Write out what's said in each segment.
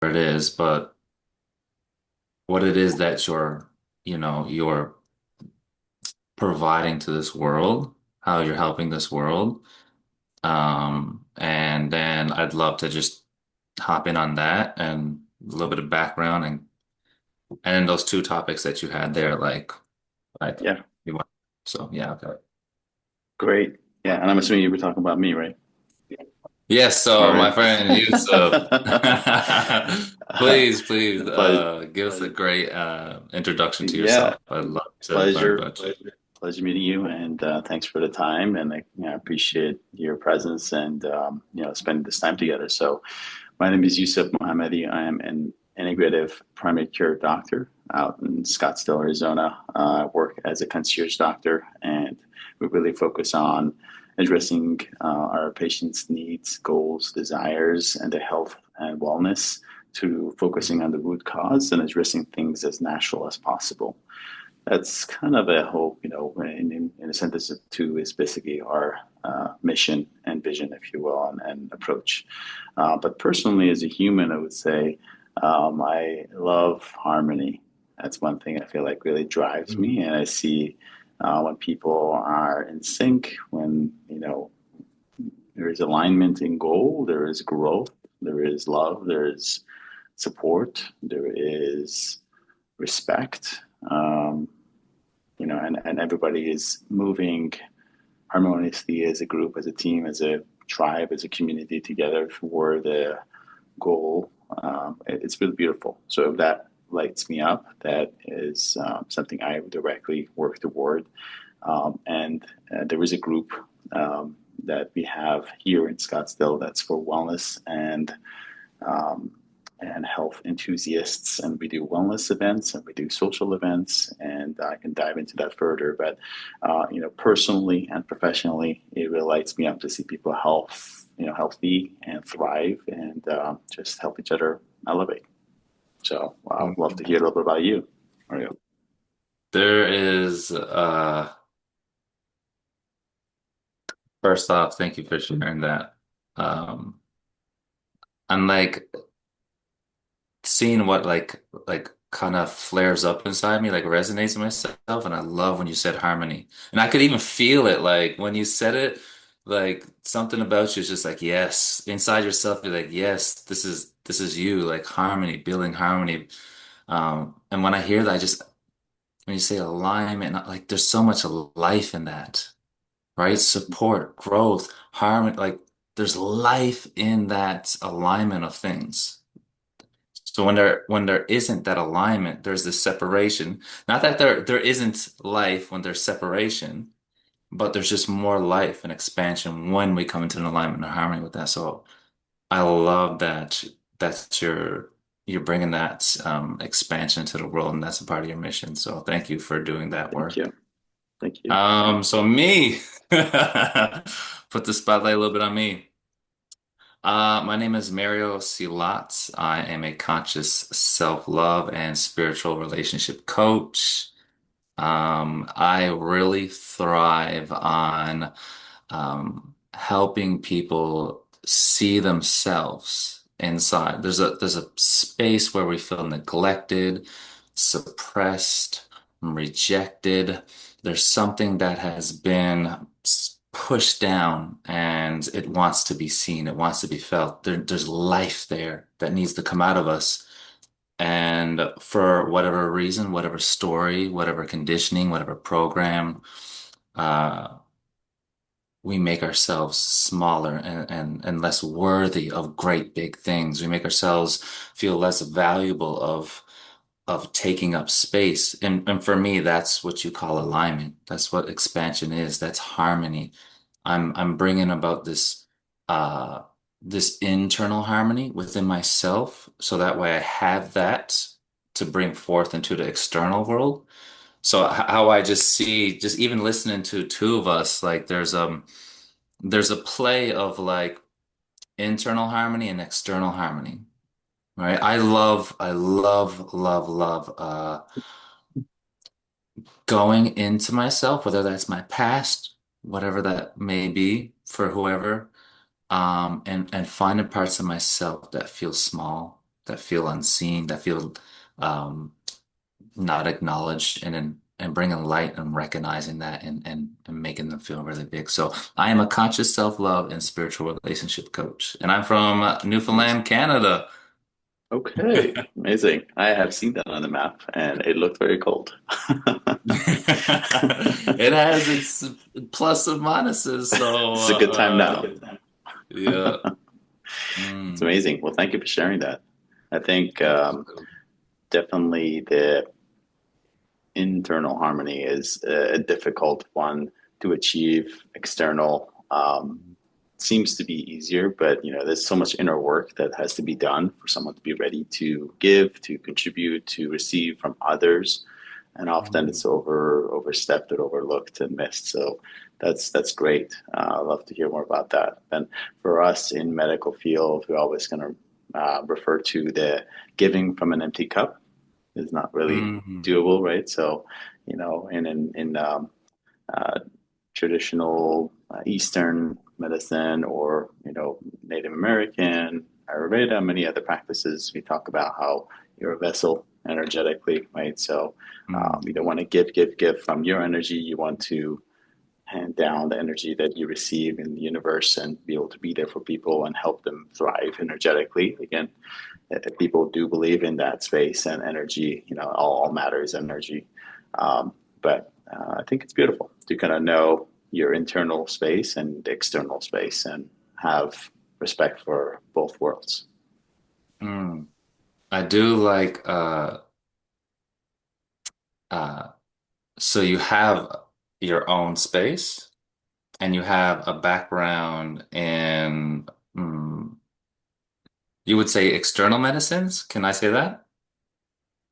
it is, but what it is that you're providing to this world, how you're helping this world. And then I'd love to just hop in on that and a little bit of background and those two topics that you had there, like Yeah, you want. So yeah, okay. great. Yeah, and I'm assuming you were talking about me, right? Yes, All so my right. friend Yusuf, please, Ple- give us a great introduction to yeah, yourself. I'd love to learn pleasure. about you. Pleasure meeting you, and thanks for the time. And I appreciate your presence and spending this time together. So, my name is Yusuf Mohammadi. I am an integrative primary care doctor out in Scottsdale, Arizona. I work as a concierge doctor, and we really focus on addressing our patients' needs, goals, desires, and their health and wellness to focusing on the root cause and addressing things as natural as possible. That's kind of a whole, in a sentence or two, is basically our mission and vision, if you will, and approach. But personally, as a human, I would say I love harmony. That's one thing I feel like really drives me, and I see when people are in sync, when there is alignment in goal, there is growth, there is love, there is support, there is respect. And everybody is moving harmoniously as a group, as a team, as a tribe, as a community together for the goal. It's really beautiful. So that lights me up. That is something I directly work toward. And there is a group that we have here in Scottsdale that's for wellness um, and health enthusiasts, and we do wellness events and we do social events, and I can dive into that further. But personally and professionally, it really lights me up to see people healthy and thrive, and just help each other elevate. So I'd love to hear a little bit about you, Mario. There is first off, thank you for sharing that. Um, I'm like seeing what like kind of flares up inside me, like resonates with myself, and I love when you said harmony. And I could even feel it like when you said it, like something about you is just like yes, inside yourself, you're like, yes, this is you, like harmony, building harmony. And when I hear that, I just when you say alignment, like there's so much life in that, right? Support, growth, harmony, like there's life in that alignment of things. So when there isn't that alignment, there's this separation. Not that there isn't life when there's separation, but there's just more life and expansion when we come into an alignment and harmony with that. So I love that you're bringing that expansion to the world, and that's a part of your mission. So thank you for doing that Thank work. you. Thank you. So me, put the spotlight a little bit on me. My name is Mario Silat. I am a conscious self-love and spiritual relationship coach. I really thrive on helping people see themselves inside. There's a space where we feel neglected, suppressed, rejected. There's something that has been pushed down and it wants to be seen. It wants to be felt. There's life there that needs to come out of us. And for whatever reason, whatever story, whatever conditioning, whatever program, uh, we make ourselves smaller and less worthy of great big things. We make ourselves feel less valuable of taking up space. And for me, that's what you call alignment. That's what expansion is. That's harmony. I'm bringing about uh this internal harmony within myself, so that way I have that to bring forth into the external world. So how I just see, just even listening to two of us, like there's a play of like internal harmony and external harmony, right? I love going into myself, whether that's my past, whatever that may be for whoever, and finding parts of myself that feel small. that feel unseen, that feel um, not acknowledged, and bringing light and recognizing that and making them feel really big. So I am a conscious self-love and spiritual relationship coach, and I'm from Amazing. Newfoundland, Canada. Okay, amazing. I have seen that on the map, and it looked very cold. It has its plus and minuses, so It's a good time now. yeah. It's Mm, amazing. Well, thank you for sharing that. I think you're welcome. definitely the internal harmony is a difficult one to achieve. External seems to be easier, but there's so much inner work that has to be done for someone to be ready to give, to contribute, to receive from others, and often Mm, it's overstepped or overlooked and missed. So that's great. I'd love to hear more about that. And for us in medical field, we're always going to refer to the giving from an empty cup is not really mm, doable, right? So, in uh, traditional Eastern medicine or Native American Ayurveda, many other practices, we talk about how you're a vessel energetically, right? So you don't mm. want to give from your energy. You want to hand down the energy that you receive in the universe and be able to be there for people and help them thrive energetically. Again, people do believe in that space and energy. All matter is energy. But I think it's beautiful to kind of know your internal space and the external space and have respect for both worlds. Mm. I do like uh so you have your own space and you have a background in mm, you would say external medicines. Can I say that?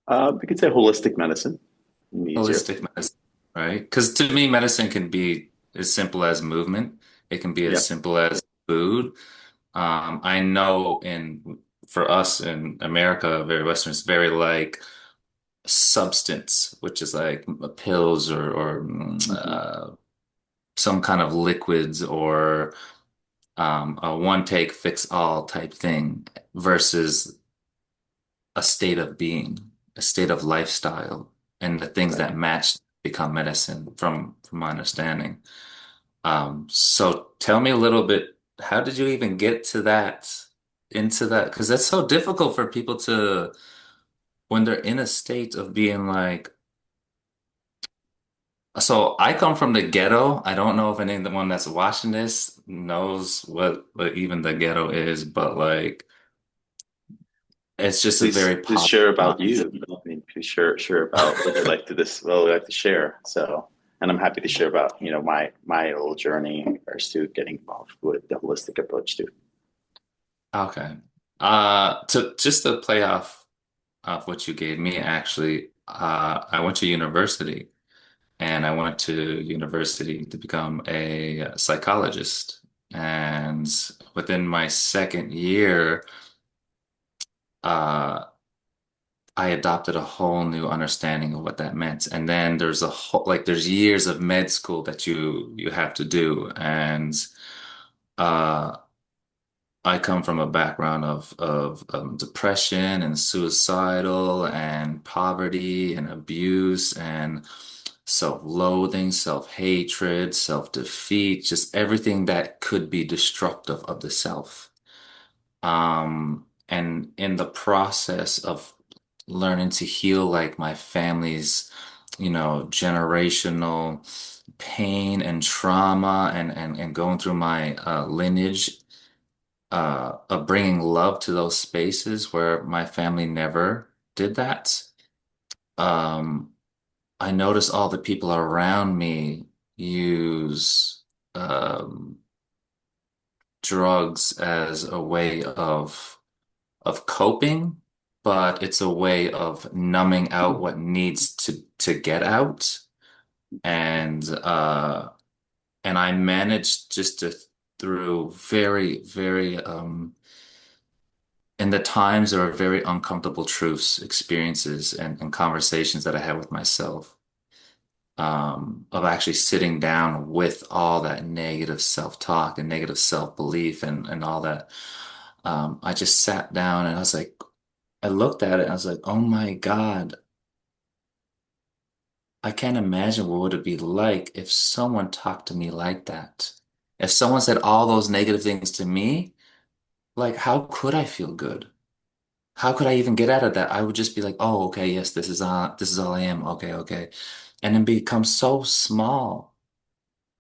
We could say holistic medicine, easier. Holistic medicine, right? Because to me, medicine can be as simple as movement. It can be as Yep. simple as food. I know for us in America, very Western, it's very like substance, which is like pills Mm-hmm. some kind of liquids or a one take fix all type thing versus a state of being, a state of lifestyle, and the things Right. that match become medicine from my understanding. So tell me a little bit, how did you even get to into that? Because that's so difficult for people to, when they're in a state of being like, so I come from the ghetto. I don't know if anyone that's watching this knows what even the ghetto is, but like, it's just a very Please positive share about mindset. you. I mean, please share about what you like to this. Well, we like to share. So, and I'm happy to share about my little journey in regards to getting involved with the holistic approach too. Okay. To just to play off what you gave me, actually, I went to university and I went to university to become a psychologist. And within my second year, uh, I adopted a whole new understanding of what that meant. And then there's a whole like there's years of med school that you have to do. And uh I come from a background of depression and suicidal and poverty and abuse and self-loathing, self-hatred, self-defeat, just everything that could be destructive of the self. And in the process of learning to heal like my family's, generational pain and trauma and going through my lineage of bringing love to those spaces where my family never did that. Um, I notice all the people around me use um, drugs as a way of coping, but it's a way of numbing out what needs to get out. And and I managed just to through very, very in the times there were very uncomfortable truths, experiences, and conversations that I had with myself, of actually sitting down with all that negative self-talk and negative self-belief and all that. I just sat down and I was like, I looked at it and I was like, oh my God, I can't imagine what would it be like if someone talked to me like that. If someone said all those negative things to me, like how could I feel good? How could I even get out of that? I would just be like, oh, okay, yes, this is all I am. Okay, okay. And then become so small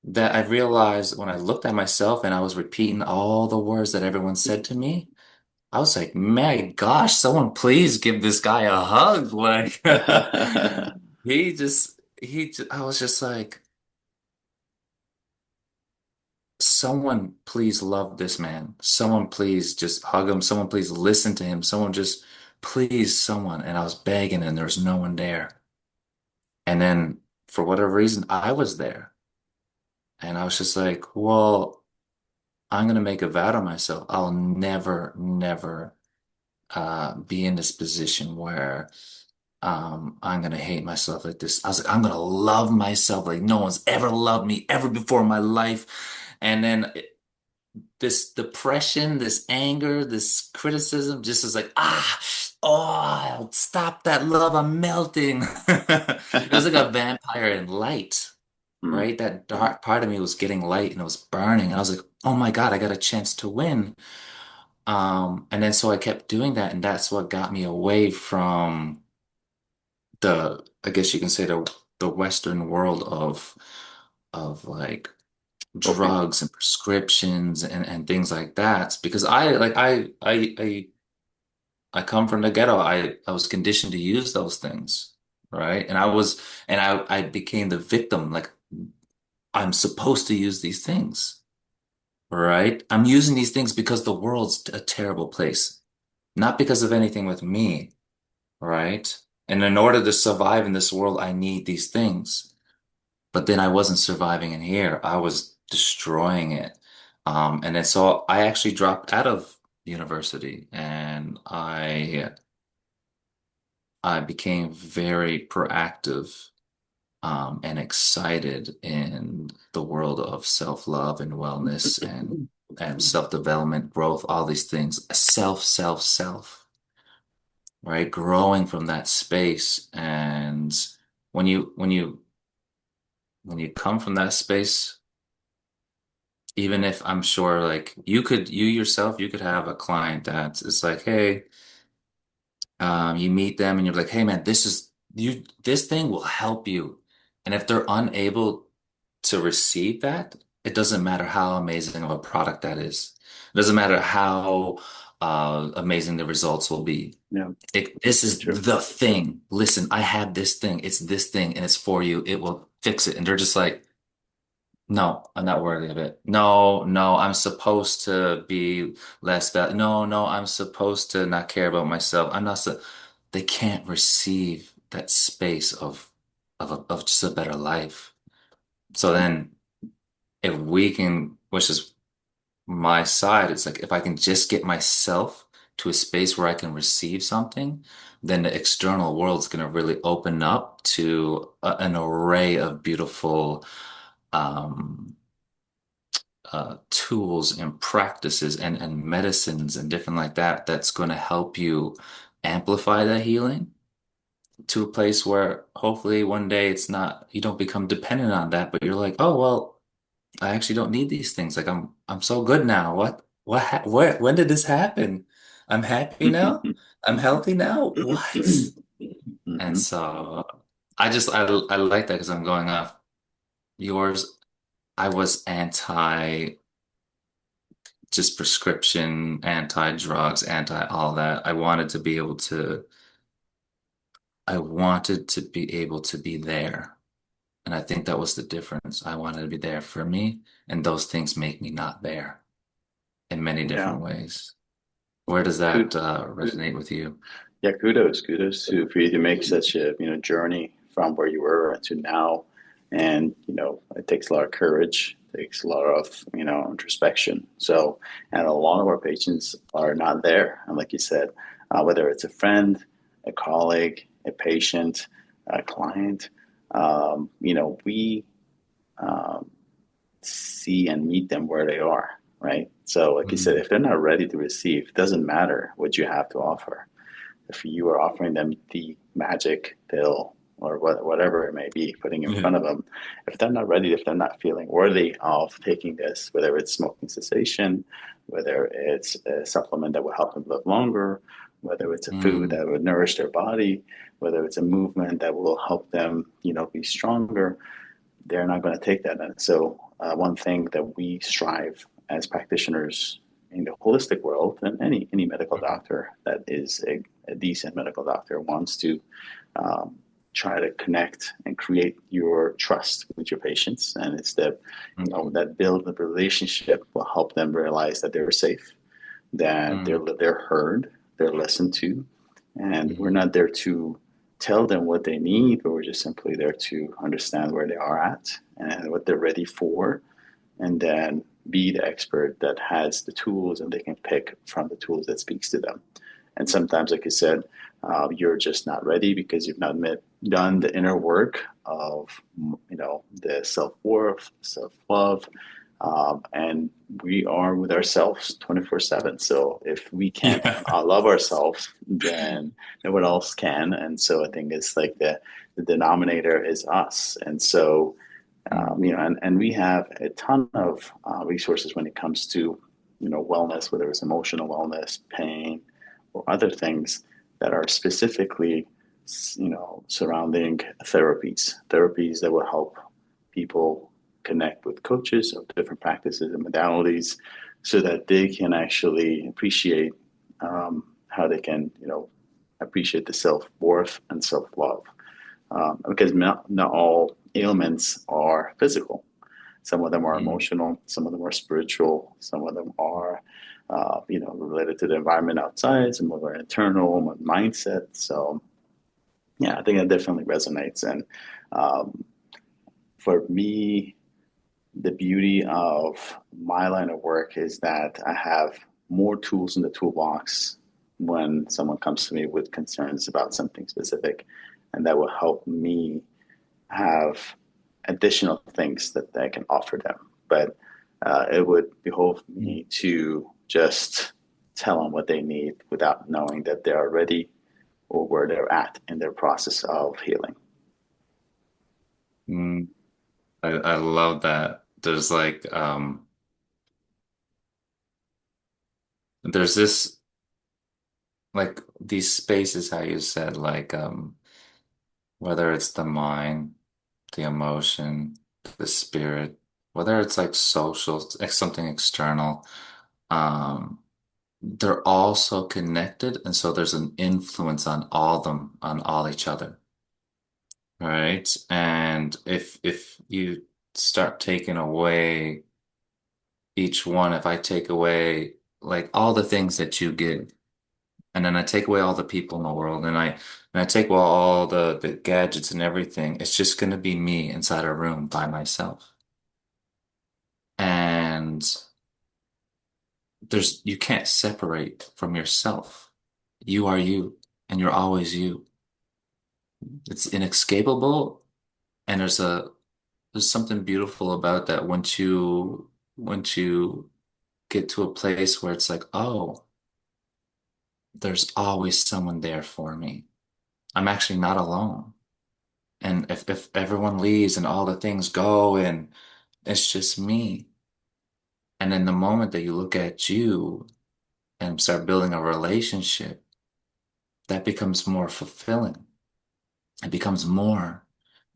that I realized when I looked at myself and I was repeating all the words that everyone said to me, I was like, my gosh, someone please give this guy a hug. Like I was just like, someone please love this man. Someone please just hug him. Someone please listen to him. Someone just please someone. And I was begging and there was no one there. And then for whatever reason, I was there. And I was just like, well, I'm gonna make a vow to myself. I'll never, never be in this position where I'm gonna hate myself like this. I was like, I'm gonna love myself like no one's ever loved me ever before in my life. And then this depression, this anger, this criticism just is like, oh, stop that love, I'm melting. It was like a vampire in light, Hmm. right? That dark part of me was getting light and it was burning. And I was like, oh my God, I got a chance to win. And then so I kept doing that, and that's what got me away from I guess you can say the Western world of like Coping. drugs and prescriptions and things like that. Because I come from the ghetto. I was conditioned to use those things, right? And I became the victim. Like I'm supposed to use these things, right? I'm using these things because the world's a terrible place, not because of anything with me, right? And in order to survive in this world, I need these things. But then I wasn't surviving in here. I was destroying it. And then so I actually dropped out of university and I became very proactive and excited in the world of self-love and wellness and self-development, growth, all these things. Self, right? Growing from that space. And when you come from that space, even if I'm sure like you yourself, you could have a client that is like, hey, you meet them and you're like, hey man, this thing will help you. And if they're unable to receive that, it doesn't matter how amazing of a product that is. It doesn't matter how amazing the results will be. Yeah, This very is true. the thing. Listen, I have this thing. It's this thing and it's for you. It will fix it. And they're just like, no, I'm not worthy of it. No, no, I'm supposed to be less val. No, no, I'm supposed to not care about myself. I'm not so they can't receive that space of just a better life. So then if we can, which is my side, it's like if I can just get myself to a space where I can receive something, then the external world's going to really open up to an array of beautiful um tools and practices and medicines and different like that that's going to help you amplify that healing to a place where hopefully one day it's not you don't become dependent on that, but you're like, oh well, I actually don't need these things. Like I'm so good now. Where when did this happen? I'm happy now. I'm healthy now. What? And Hmm. so I like that because I'm going off yours. I was anti just prescription, anti-drugs, anti all that. I wanted to be able to be there. And I think that was the difference. I wanted to be there for me, and those things make me not there in many Yeah, different ways. Where does that good. resonate with you? Yeah, kudos to for you to make such a journey from where you were to now, and it takes a lot of courage, takes a lot of introspection. So, and a lot of our patients are not there, and like you said, whether it's a friend, a colleague, a patient, a client, we um, see and meet them where they are, right? So, like you said, Mhm. if they're not ready to receive, it doesn't matter what you have to offer. if you are offering them the magic pill or whatever it may be, putting in Yeah. front of them, if they're not ready, if they're not feeling worthy of taking this, whether it's smoking cessation, whether it's a supplement that will help them live longer, whether it's a food Mm, that would nourish their body, whether it's a movement that will help them, be stronger, they're not going to take that. And so, one thing that we strive as practitioners in the holistic world, and any medical mhm, doctor that is a decent medical doctor wants to um, try to connect and create your trust with your patients, and it's the mhm, that build the relationship will help them realize that they're safe, that mm, they're heard, they're listened to, and we're mhm, not there to tell them what they need, but we're just simply there to understand where they are at and what they're ready for, and then be the expert that has the tools and they can pick from the tools that speaks to them. And sometimes, like I said, you're just not ready because you've not done the inner work of the self worth, self love, and we are with ourselves 24/7. So if we can't yeah. love ourselves, then no one else can. And so I think it's like the denominator is us. And so Mm, and we have a ton of resources when it comes to wellness, whether it's emotional wellness, pain, or other things that are specifically surrounding therapies that will help people connect with coaches of different practices and modalities so that they can actually appreciate how they can appreciate the self-worth and self-love, because not all ailments are physical. Some of them are mm, emotional, some of them are spiritual, some of them are, related to the environment outside, some of them are internal, mindset. So, yeah, I think that definitely resonates. And um, for me, the beauty of my line of work is that I have more tools in the toolbox when someone comes to me with concerns about something specific, and that will help me have additional things that I can offer them. But it would behoove mm, me to just tell them what they need without knowing that they are ready or where they're at in their process of healing. mm. I love that. There's this like these spaces how you said whether it's the mind, the emotion, the spirit, whether it's like social, like something external, um, they're all so connected, and so there's an influence on all them, on all each other, right? And if you start taking away each one, if I take away like all the things that you give, and then I take away all the people in the world, and I take away all the gadgets and everything, it's just gonna be me inside a room by myself. And you can't separate from yourself. You are you, and you're always you. It's inescapable, and there's something beautiful about that once you get to a place where it's like, oh, there's always someone there for me. I'm actually not alone. And if everyone leaves and all the things go and it's just me. And then the moment that you look at you and start building a relationship, that becomes more fulfilling. It becomes more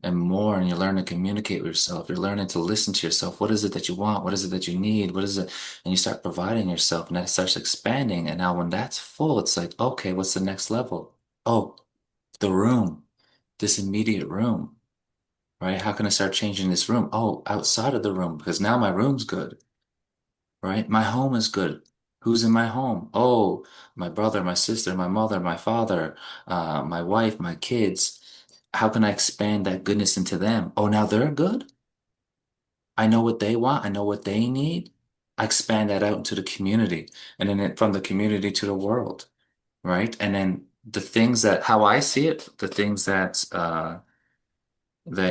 and more, and you learn to communicate with yourself. You're learning to listen to yourself. What is it that you want? What is it that you need? What is it? And you start providing yourself, and that starts expanding. And now when that's full, it's like, okay, what's the next level? Oh, the room, this immediate room, right? How can I start changing this room? Oh, outside of the room, because now my room's good, right? My home is good. Who's in my home? Oh, my brother, my sister, my mother, my father, my wife, my kids. How can I expand that goodness into them? Oh, now they're good. I know what they want. I know what they need. I expand that out into the community and then from the community to the world, right? And then the things that, how I see it, the things that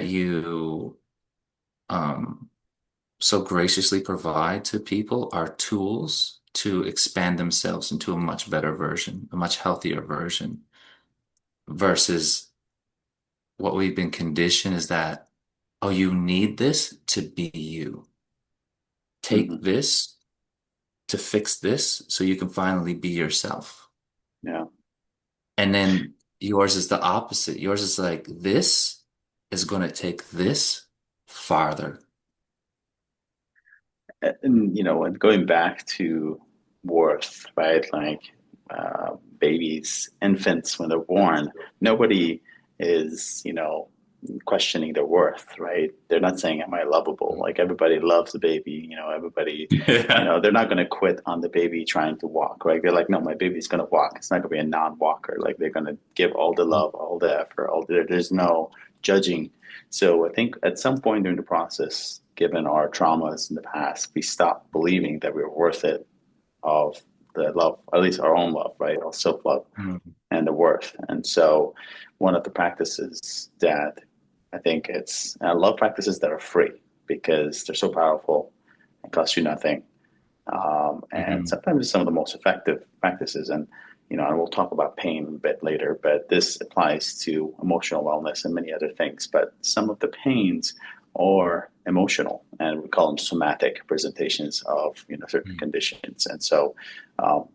you, um, so graciously provide to people are tools to expand themselves into a much better version, a much healthier version. versus what we've been conditioned is that, oh, you need this to be you. Take Hmm. this to fix this so you can finally be yourself. Yeah. And then yours is the opposite. Yours is like, this is going to take this farther. And and going back to worth, right? Like babies, infants, when they're born, nobody is, questioning their worth, right? They're not saying, "Am I lovable?" Like everybody loves the baby, everybody, Yeah. they're not going to quit on the baby trying to walk, right? They're like, "No, my baby's going to walk. It's not going to be a non-walker." Like they're going to give all the love, all the effort, there's no judging. So I think at some point during the process, given our traumas in the past, we stop believing that we're worth it of the love, at least our own love, right? Our self love Mhm. and the worth. And so, one of the practices that I think I love practices that are free because they're so powerful and cost you nothing. And Mhm. sometimes it's some of the most effective practices. And we'll talk about pain a bit later, but this applies to emotional wellness and many other things. But some of the pains are emotional, and we call them somatic presentations of certain Mhm. conditions. And so um,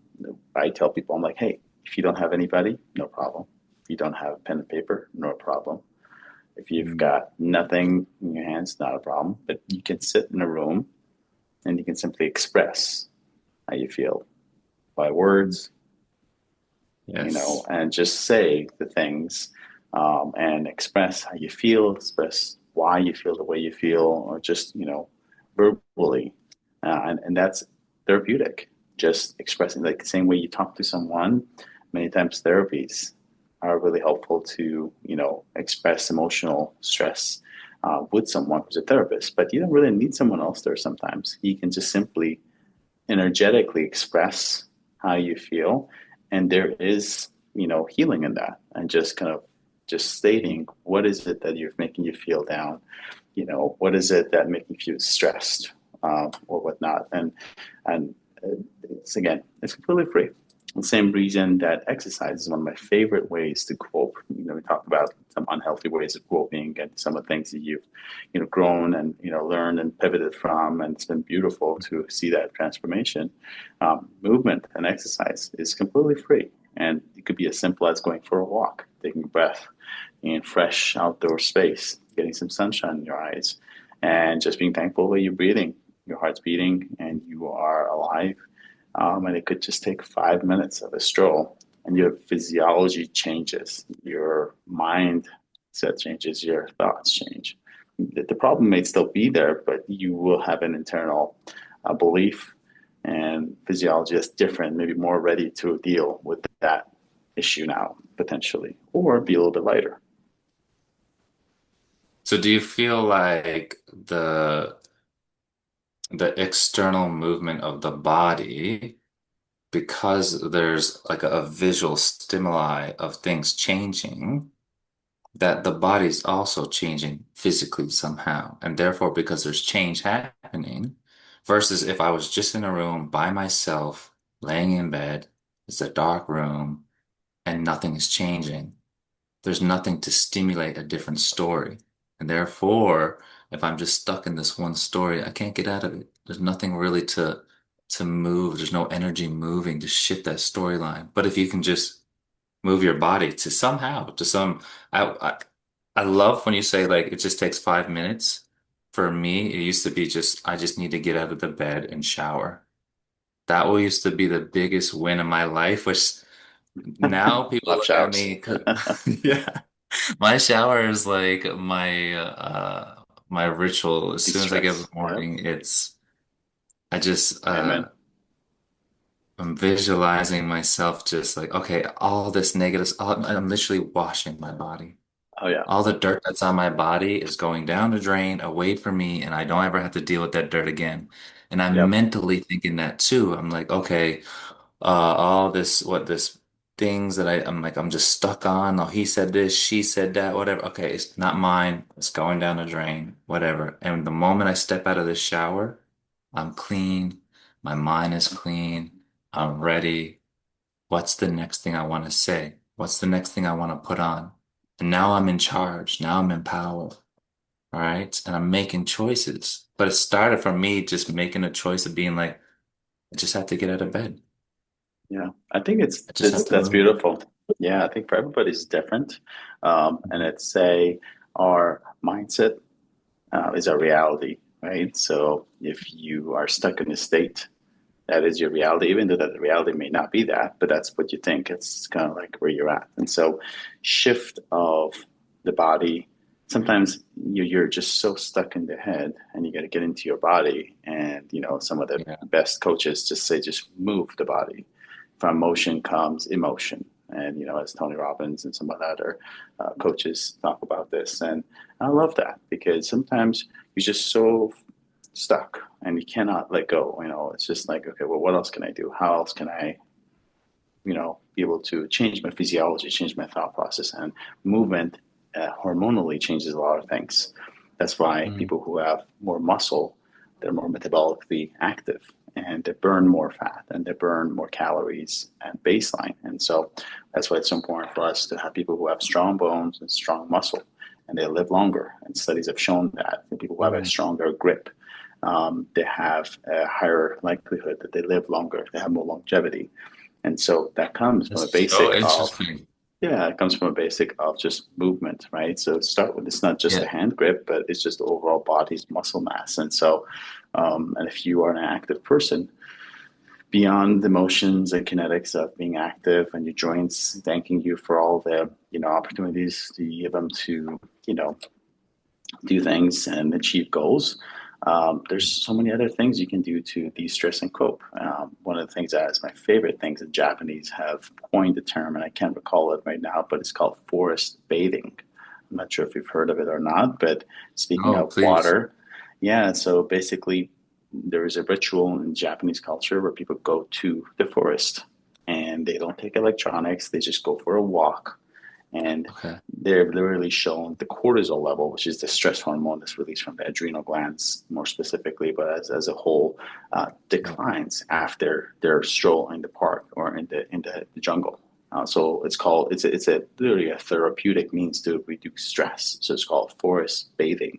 I tell people, I'm like, hey, if you don't have anybody, no problem. If you don't have pen and paper, no problem. If you've Mhm. got nothing in your hands, not a problem. But you can sit in a room and you can simply express how you feel by words, Yes. and just say the things, and express how you feel, express why you feel the way you feel, or just, verbally. And that's therapeutic. Just expressing, like the same way you talk to someone, many times therapies are really helpful to, express emotional stress with someone who's a therapist. But you don't really need someone else there sometimes. You can just simply energetically express how you feel, and there is healing in that, and just kind of just stating what is it that you're making you feel down, what is it that making you feel stressed, or whatnot. And it's, again, it's completely free. The same reason that exercise is one of my favorite ways to cope. We talked about some unhealthy ways of coping and some of the things that you've, grown and, learned and pivoted from. And it's been beautiful to see that transformation. Movement and exercise is completely free. And it could be as simple as going for a walk, taking a breath in fresh outdoor space, getting some sunshine in your eyes, and just being thankful that you're breathing, your heart's beating, and you are alive. And it could just take 5 minutes of a stroll, and your physiology changes, your mindset changes, your thoughts change. The problem may still be there, but you will have an internal belief and physiology that's different, maybe more ready to deal with that issue now, potentially, or be a little bit lighter. So do you feel like the external movement of the body, because there's like a visual stimuli of things changing, that the body's also changing physically somehow. And therefore, because there's change happening, versus if I was just in a room by myself, laying in bed, it's a dark room, and nothing is changing. There's nothing to stimulate a different story. And therefore, if I'm just stuck in this one story, I can't get out of it. There's nothing really to move. There's no energy moving to shift that storyline. But if you can just move your body to somehow, to some, I, I I love when you say like it just takes 5 minutes. For me, it used to be just I just need to get out of the bed and shower. That used to be the biggest win of my life, which now people Love look at showers. me, yeah. My shower is like my ritual. As soon as I get up in De-stress. the Yep. morning, I just Amen. I'm visualizing myself just like, okay, all this negative, I'm literally washing my body. Oh yeah. All the dirt that's on my body is going down the drain away from me, and I don't ever have to deal with that dirt again. And I'm Yep. mentally thinking that too. I'm like, okay, all this, what this things that I'm like, I'm just stuck on. Oh, he said this, she said that, whatever. Okay, it's not mine. It's going down the drain, whatever. And the moment I step out of this shower, I'm clean. My mind is clean. I'm ready. What's the next thing I want to say? What's the next thing I want to put on? And now I'm in charge. Now I'm in power. All right. And I'm making choices. But it started from me just making a choice of being like, I just have to get out of bed. Yeah, I think I just have to that's move. beautiful. Yeah, I think for everybody's different, and it's say our mindset is our reality, right? So if you are stuck in a state, that is your reality, even though that the reality may not be that, but that's what you think. It's kind of like where you're at. And so shift of the body, sometimes you're just so stuck in the head and you got to get into your body. And, some of the Yeah. best coaches just say, just move the body. From motion comes emotion. And, as Tony Robbins and some of the other coaches talk about this. And I love that because sometimes you're just so stuck and you cannot let go. It's just like, okay, well, what else can I do? How else can I, be able to change my physiology, change my thought process? And movement hormonally changes a lot of things. That's why Mm. people who have more muscle, they're more metabolically active and they burn more fat and they burn more calories and baseline. And so that's why it's so important for us to have people who have strong bones and strong muscle and they live longer. And studies have shown that the people who have a Mm. stronger grip, they have a higher likelihood that they live longer, they have more longevity. And so that comes from a That's so basic of, interesting. yeah, it comes from a basic of just movement, right? So start with, it's not just the Yeah. hand grip, but it's just the overall body's muscle mass. And so, and if you are an active person, beyond the motions and kinetics of being active and your joints thanking you for all the, opportunities to give them to, you know, do things and achieve goals. There's so many other things you can do to de-stress and cope. One of the things that is my favorite things the Japanese have coined the term, and I can't recall it right now, but it's called forest bathing. I'm not sure if you've heard of it or not, but speaking Oh, of please. water, yeah, so basically there is a ritual in Japanese culture where people go to the forest and they don't take electronics, they just go for a walk and Okay. they've literally shown the cortisol level, which is the stress hormone that's released from the adrenal glands more specifically, but as a whole, Yeah. declines after their stroll in the park or in the jungle. So it's literally a therapeutic means to reduce stress. So it's called forest bathing.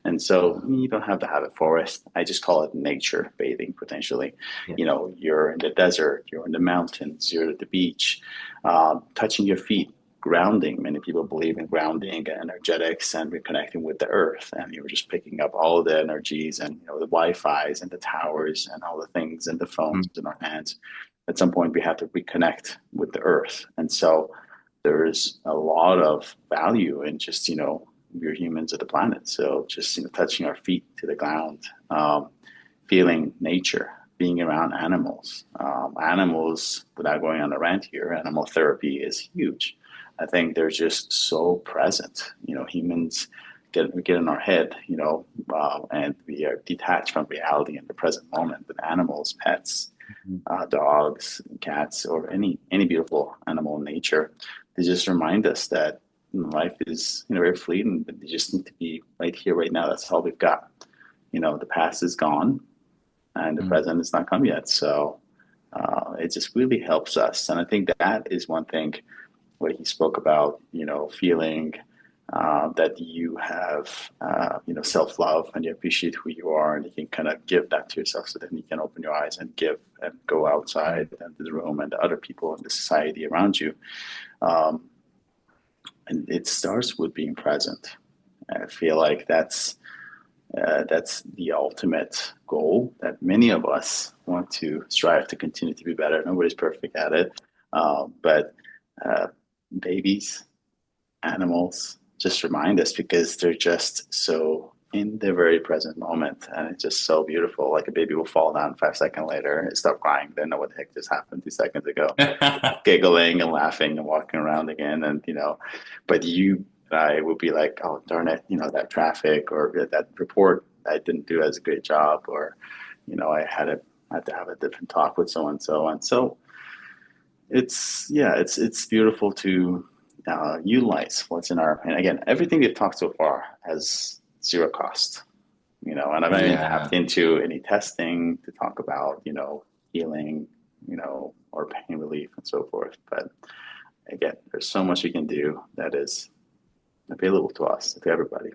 And so you don't have to have a forest. I just call it nature bathing potentially. Yeah. You're in the desert, you're in the mountains, you're at the beach, touching your feet, grounding. Many people believe in grounding and energetics and reconnecting with the earth. And you were just picking up all the energies and the Wi-Fi's and the towers and all the things and the phones Mm. in our hands. At some point, we have to reconnect with the earth. And so there's a lot of value in just we're humans of the planet. So just touching our feet to the ground, feeling nature, being around animals. Animals, without going on a rant here, animal therapy is huge. I think they're just so present. Humans get in our head, and we are detached from reality in the present moment. But animals, pets, Mm. dogs, cats, or any beautiful animal in nature, they just remind us that life is very fleeting. But they just need to be right here, right now. That's all we've got. The past is gone, and the Mm. present is not come yet. So it just really helps us. And I think that is one thing where he spoke about, feeling that you have, self love and you appreciate who you are, and you can kind of give that to yourself, so then you can open your eyes and give and go outside Mm. into the room and the other people in the society around you. Um, and it starts with being present. I feel like that's the ultimate goal that many of us want to strive to continue to be better. Nobody's perfect at it, but uh, babies, animals just remind us because they're just so in the very present moment, and it's just so beautiful. Like a baby will fall down 5 seconds later and stop crying. They know what the heck just happened 2 seconds ago, giggling and laughing and walking around again, and but you and I would be like, oh darn it, that traffic or that report I didn't do as a great job, or I had to have a different talk with so and so, and so it's beautiful to utilize what's in our, and again, everything we've talked so far has zero cost, and I haven't even tapped Yeah. into any testing to talk about healing, or pain relief and so forth. But again, there's so much we can do that is available to us, to everybody.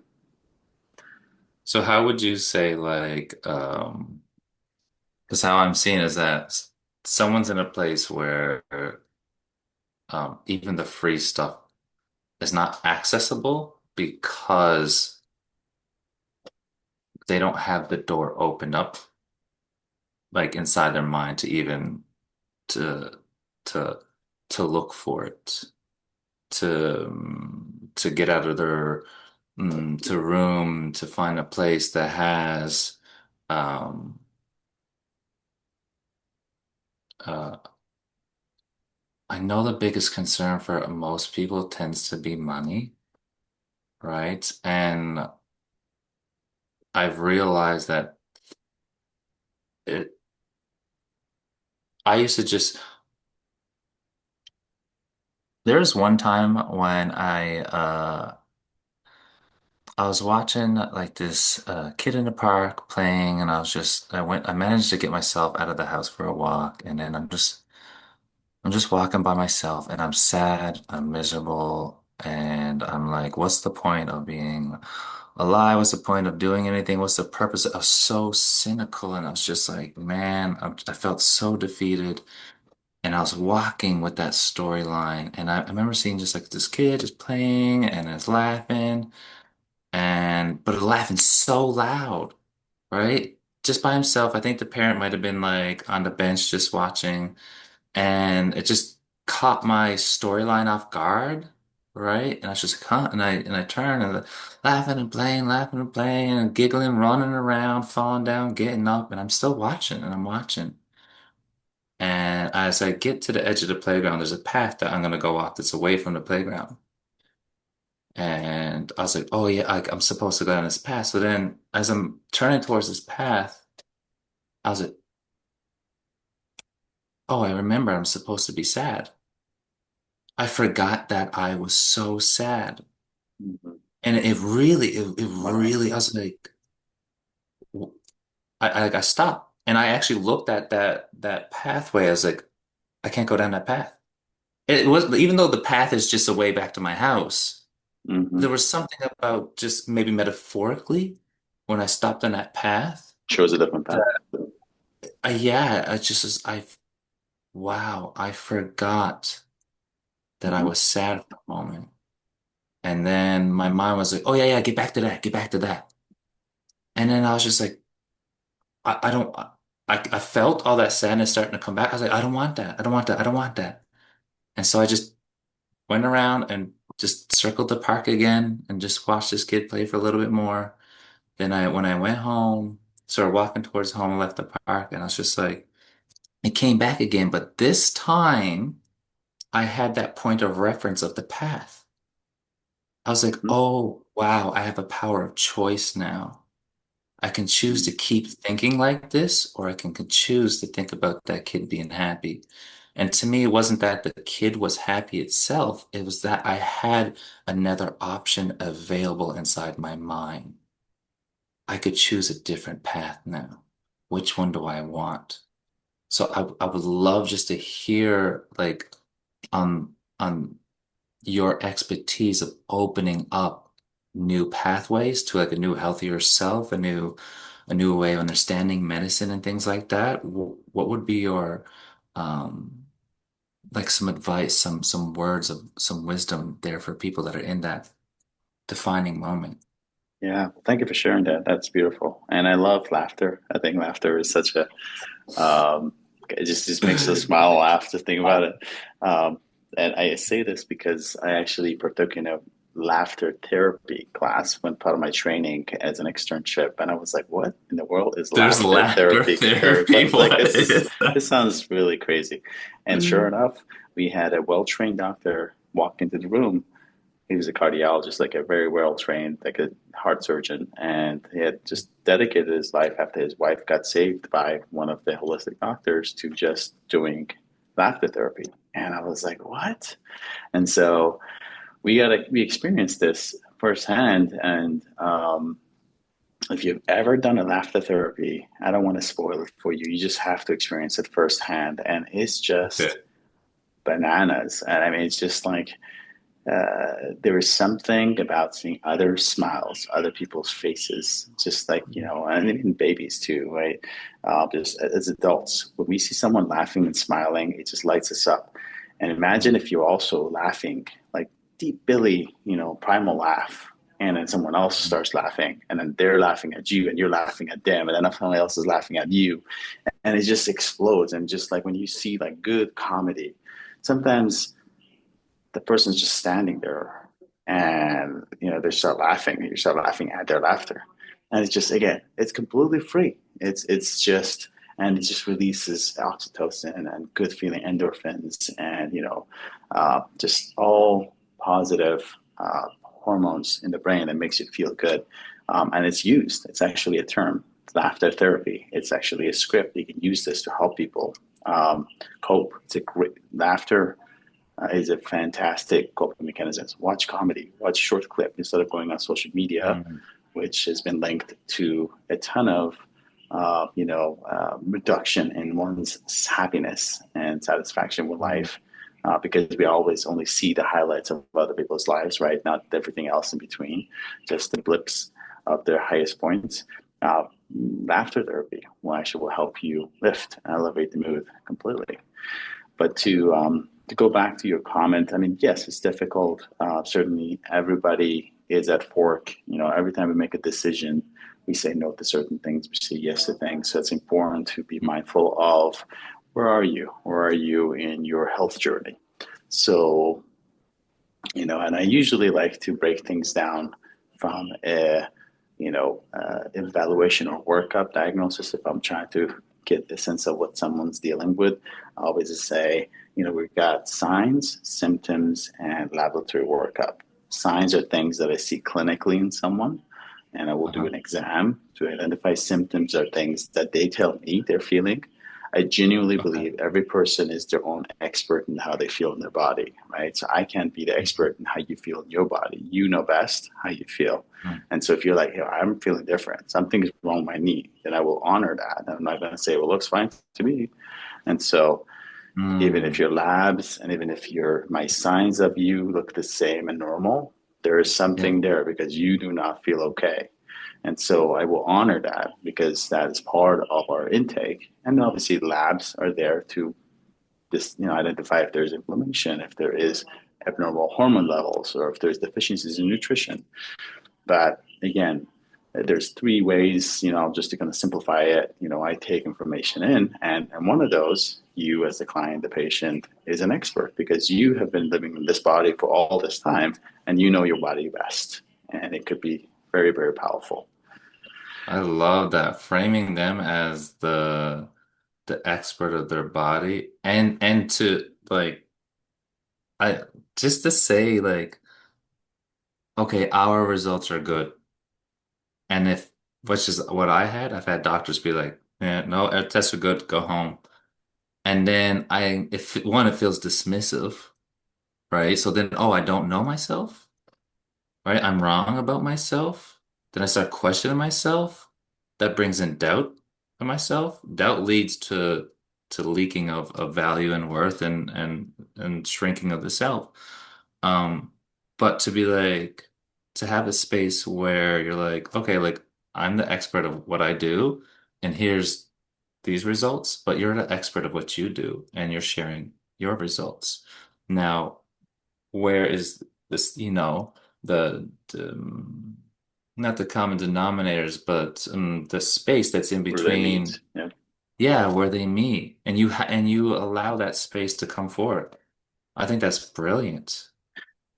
So how would you say because how I'm seeing is that someone's in a place where even the free stuff is not accessible because they don't have the door opened up like inside their mind to even to to to look for it, to get out of their to room, to find a place that has um uh I know the biggest concern for most people tends to be money, right? And I've realized that it, I used to just, there's one time when I was watching like this kid in the park playing, and I managed to get myself out of the house for a walk, and then I'm just walking by myself, and I'm sad, I'm miserable, and I'm like, what's the point of being alive? What's the point of doing anything? What's the purpose? I was so cynical, and I was just like, man, I felt so defeated. And I was walking with that storyline, and I remember seeing just like this kid just playing and it's laughing, but laughing so loud, right? Just by himself. I think the parent might have been like on the bench just watching, and it just caught my storyline off guard, right? And I was just and I turned and laughing and playing and giggling, running around, falling down, getting up, and I'm still watching and I'm watching. And as I get to the edge of the playground, there's a path that I'm gonna go off that's away from the playground. And I was like, oh yeah, I'm supposed to go down this path. So then as I'm turning towards this path, I was like, oh, I remember I'm supposed to be sad. I forgot that I was so sad. Mhm. And it Wow. really, I was like, I stopped and I actually looked at that pathway. I was like, I can't go down that path. It was, even though the path is just a way back to my house, Hmm. there was something about just maybe metaphorically when I stopped on that path Shows a different path. that, yeah, I just was, wow, I forgot that I Hmm. was sad for a moment. And then my mind was like, oh yeah, yeah, get back to that, get back to that. And then I was just like, I don't, I felt all that sadness starting to come back. I was like, I don't want that. I don't want that. I don't want that. And so I just went around and just circled the park again and just watched this kid play for a little bit more. When I went home, started walking towards home and left the park, and I was just like, it came back again. But this time I had that point of reference of the path. I was like, Hmm. oh, wow, I have a power of choice now. I can choose to keep thinking like this, or I can choose to think about that kid being happy. And to me, it wasn't that the kid was happy itself, it was that I had another option available inside my mind. I could choose a different path now. Which one do I want? So I would love just to hear like on your expertise of opening up new pathways to like a new healthier self, a new way of understanding medicine and things like that. What would be your um like some advice, some words of some wisdom there for people that are in that defining moment? Yeah, thank you for sharing that. That's beautiful. And I love laughter. I think laughter is such a it just makes us smile and laugh to think about it. Um, and I say this because I actually partook in a laughter therapy class when part of my training as an externship, and I was like, "What in the world is There's laughter laughter therapy?" I therapy. was like, What is this that? sounds really crazy." And sure enough, we had a well-trained doctor walk into the room. He was a cardiologist, like a very well trained, like a heart surgeon, and he had just dedicated his life after his wife got saved by one of the holistic doctors to just doing laughter therapy. And I was like, what? And so we experienced this firsthand. And if you've ever done a laughter therapy, I don't want to spoil it for you. You just have to experience it firsthand, and it's just Okay. bananas. And I mean, it's just like there is something about seeing other smiles, other people's faces, just like, and even babies too, right? Just as adults, when we see someone laughing and smiling, it just lights us up. And imagine if you're also laughing, like deep Billy, primal laugh. And then someone else starts laughing, and then they're laughing at you, and you're laughing at them, and then someone else is laughing at you, and it just explodes. And just like when you see like good comedy, sometimes the person's just standing there and they start laughing and you start laughing at their laughter, and it's just, again, it's completely free. It's just, and it just releases oxytocin and good feeling endorphins, and just all positive hormones in the brain that makes you feel good. And it's actually a term, laughter therapy. It's actually a script. You can use this to help people cope. It's a great laughter is a fantastic coping mechanism. Watch comedy, watch short clip instead of going on social media, Mm. which has been linked to a ton of reduction in one's happiness and satisfaction with Mm. life, because we always only see the highlights of other people's lives, right? Not everything else in between, just the blips of their highest points. Uh, Laughter therapy will help you lift and elevate the mood completely. But to go back to your comment, I mean, yes, it's difficult. Certainly, everybody is at fork. Every time we make a decision, we say no to certain things, we say yes to things. So it's important to be mindful of where are you? Where are you in your health journey? So, and I usually like to break things down from a, evaluation or workup diagnosis. If I'm trying to get the sense of what someone's dealing with, I always say, we've got signs, symptoms, and laboratory workup. Signs are things that I see clinically in someone, and I will do Uh-huh. an exam to identify. Symptoms are things that they tell me they're feeling. I genuinely Okay. believe every person is their own expert in how they feel in their body, right? So I can't be the Mhm. expert in how you feel in your body. You know best how you feel. Mm. And so if you're like, hey, I'm feeling different, something's wrong with my knee, then I will honor that. I'm not going to say, well, looks fine to me. And so even if Mm. your labs and even if my signs of you look the same and normal, there is Yeah. something there because you do not feel okay. And so I will honor that because that is part of our intake. And obviously labs are there to just, identify if there's inflammation, if there is abnormal hormone levels, or if there's deficiencies in nutrition. But again, there's three ways, just to kind of simplify it. I take information in, and one of those, you as the client, the patient, is an expert because you have been living in this body for all this time and you know your body best. And it could be very, very powerful. I love that, framing them as the expert of their body, and to like I just to say like, okay, our results are good. And if, which is what I've had doctors be like, yeah, no, our tests are good, go home. And then if one, it feels dismissive, right? So then, oh, I don't know myself, right? I'm wrong about myself. Then I start questioning myself. That brings in doubt of myself. Doubt leads to leaking of value and worth, and shrinking of the self. Um, but to be like, to have a space where you're like, okay, like I'm the expert of what I do, and here's these results, but you're the expert of what you do, and you're sharing your results. Now, where is this, the not the common denominators, but the space that's in Where they between, meet. Yeah. yeah, where they meet, and you allow that space to come forward. I think that's brilliant.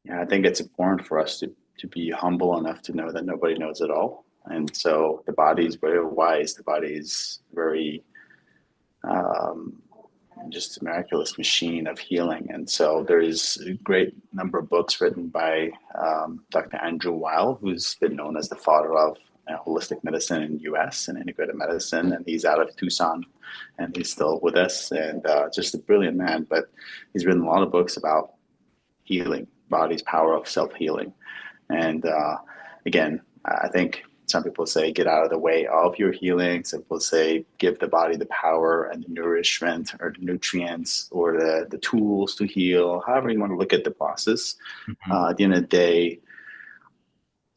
Yeah, I think it's important for us to be humble enough to know that nobody knows it all. And so the body is very wise. The body is very um, just a miraculous machine of healing. And so there's a great number of books written by Dr. Andrew Weil, who's been known as the father of holistic medicine in the U.S. and integrative medicine. Okay. And he's out of Tucson, and he's still with us, and just a brilliant man. But he's written a lot of books about healing, body's power of self healing. And again, I think some people say get out of the way of your healing. Some people say give the body the power and the nourishment or the nutrients or the tools to heal. However you want to look at the process. Mhm. At the end of the day,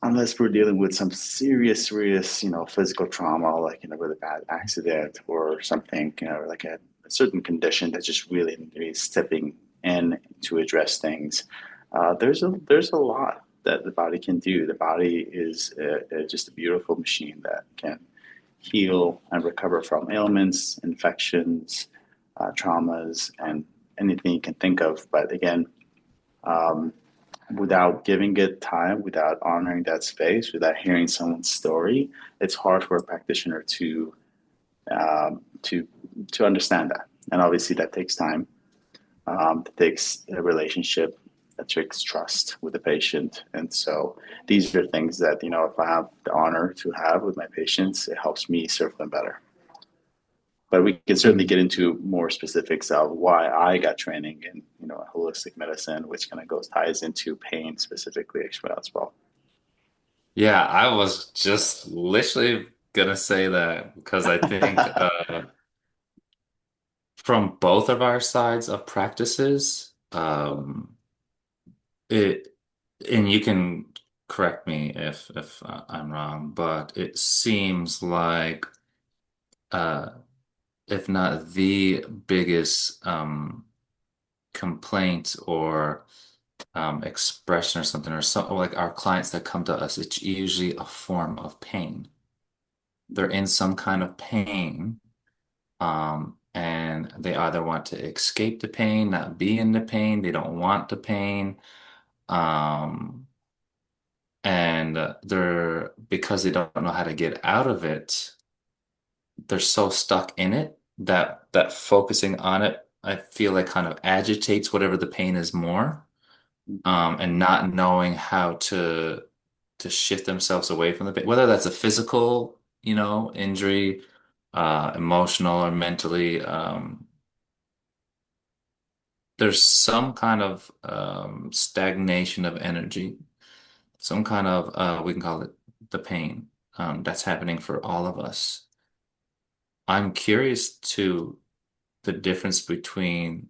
unless we're dealing with some serious, physical trauma, like, with a bad accident or something, like a certain condition that's just really stepping in to address things. There's a lot that the body can do. The body is just a beautiful machine that can heal and recover from ailments, infections, traumas, and anything you can think of. But again, um, without giving it time, without honoring that space, without hearing someone's story, it's hard for a practitioner um, to to understand that. And obviously, that takes time. It takes a relationship that takes trust with the patient. And so these are things that, if I have the honor to have with my patients, it helps me serve them better. But we can certainly get into more specifics of why I got training in, holistic medicine, which kind of ties into pain specifically as well. Yeah, I was just literally gonna say that because I think from both of our sides of practices, it and you can correct me if I'm wrong, but it seems like uh if not the biggest complaint or expression or something or so like our clients that come to us, it's usually a form of pain. They're in some kind of pain, and they either want to escape the pain, not be in the pain, they don't want the pain, um, and they're because they don't know how to get out of it, they're so stuck in it that focusing on it, I feel like kind of agitates whatever the pain is more. And not knowing how to shift themselves away from the pain, whether that's a physical, injury, emotional or mentally. There's some kind of stagnation of energy, some kind of we can call it the pain that's happening for all of us. I'm curious to the difference between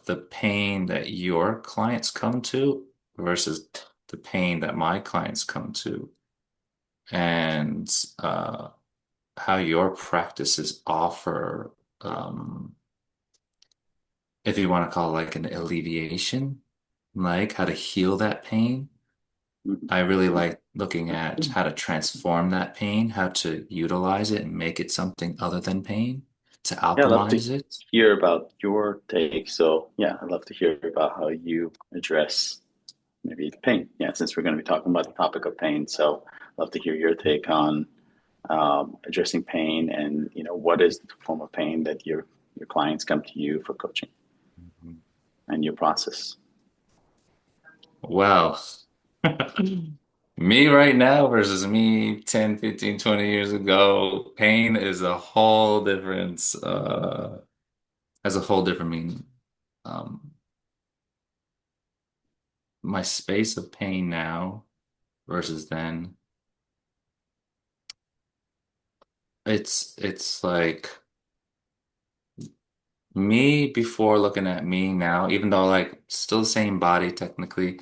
the pain that your clients come to versus the pain that my clients come to, and how your practices offer, if you want to call it like an alleviation, like how to heal that pain. I really like looking at how to transform that pain, how to utilize it and make it something other than pain, to Yeah, I'd love to alchemize it. hear about your take. So, yeah, I'd love to hear about how you address maybe the pain. Yeah, since we're going to be talking about the topic of pain. So, I'd love to hear your take on addressing pain and, what is the form of pain that your clients come to you for coaching Mhm. and your process. Well, me right now versus me 10, 15, 20 years ago, pain is a whole different, has a whole different meaning. Um, my space of pain now versus then, it's like me before looking at me now, even though like still the same body technically,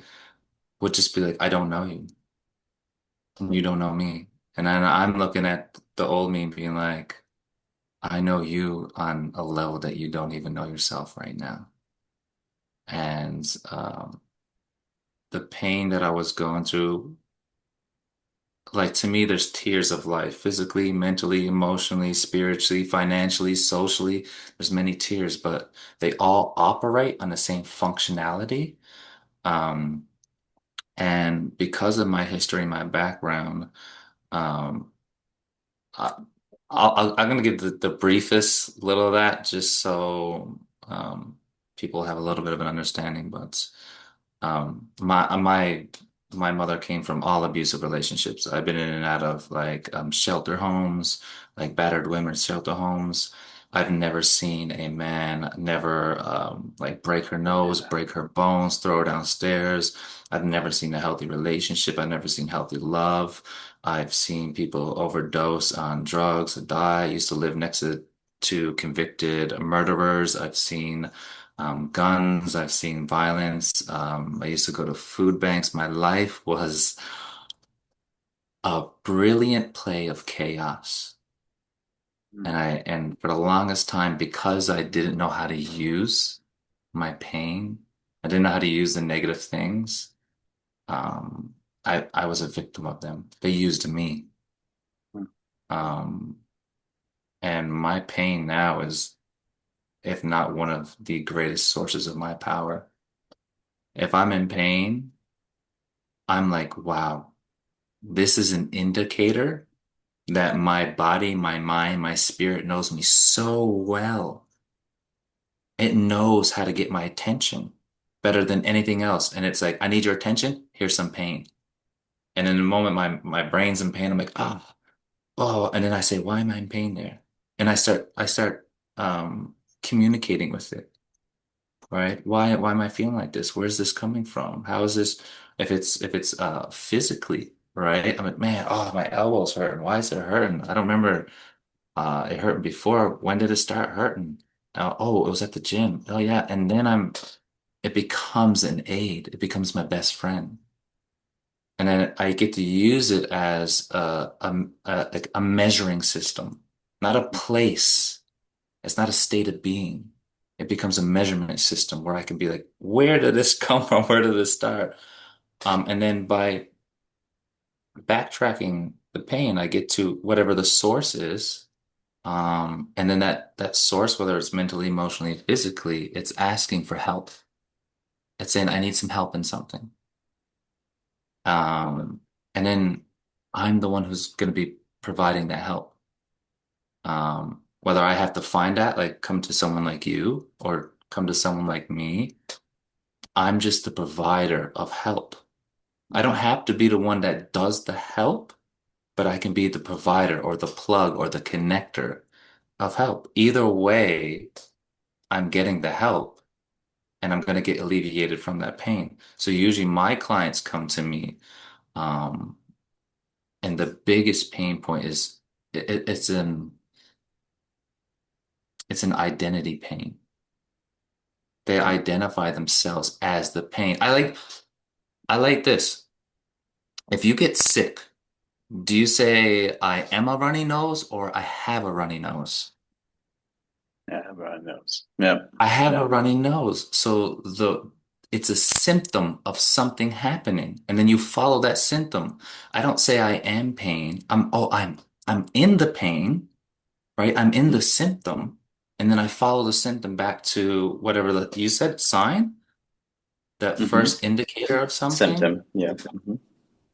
would just be like, I don't know you, and you don't know me. And then I'm looking at the old me being like, I know you on a level that you don't even know yourself right now. And the pain that I was going through, like to me, there's tiers of life, physically, mentally, emotionally, spiritually, financially, socially. There's many tiers, but they all operate on the same functionality. Um, and because of my history, my background, um, I, I'm going to give the briefest little of that just so people have a little bit of an understanding. But my mother came from all abusive relationships. I've been in and out of like shelter homes, like battered women's shelter homes. I've never seen a man never like break her nose, Yeah. break her bones, throw her downstairs. I've never seen a healthy relationship. I've never seen healthy love. I've seen people overdose on drugs, die. I used to live next to convicted murderers. I've seen guns. I've seen violence. I used to go to food banks. My life was a brilliant play of chaos. Mm. And for the longest time, because I didn't know how to use my pain, I didn't know how to use the negative things. Um, I was a victim of them. They used me. Mm. Um, and my pain now is, if not one of the greatest sources of my power. If I'm in pain, I'm like, wow, this is an indicator that my body, my mind, my spirit knows me so well. It knows how to get my attention better than anything else. And it's like, I need your attention. Here's some pain. And in the moment my brain's in pain, I'm like, ah, oh, and then I say, why am I in pain there? And I start communicating with it, right? Why am I feeling like this? Where's this coming from? How is this if it's physically, right? I'm like, man, oh, my elbow's hurting. Why is it hurting? I don't remember it hurting before. When did it start hurting? Oh, it was at the gym. Oh yeah. And then it becomes an aid. It becomes my best friend. And then I get to use it as a measuring system, not a place. It's not a state of being. It becomes a measurement system where I can be like, where did this come from? Where did this start? And then by backtracking the pain, I get to whatever the source is. And then that source, whether it's mentally, emotionally, physically, it's asking for help. It's saying, I need some help in something. Um, and then I'm the one who's going to be providing that help. Whether I have to find that, like come to someone like you or come to someone like me, I'm just the provider of help. I don't Mhm. have to be the one that does the help, but I can be the provider or the plug or the connector of help. Either way, I'm getting the help and I'm going to get alleviated from that pain. So usually my clients come to me, um, and the biggest pain point is it's an identity pain. They Mm. identify themselves as the pain. I like this. If you get sick, do you say I am a runny nose or I have a runny nose? Yeah, everyone knows. Yeah. I have a Yeah. runny nose. So it's a symptom of something happening. And then you follow that symptom. I don't say I am pain. I'm in the pain, right? I'm in Mhm. the symptom. And then I follow the symptom back to whatever you said, sign, that Mhm. first indicator of something. Symptom. Yeah.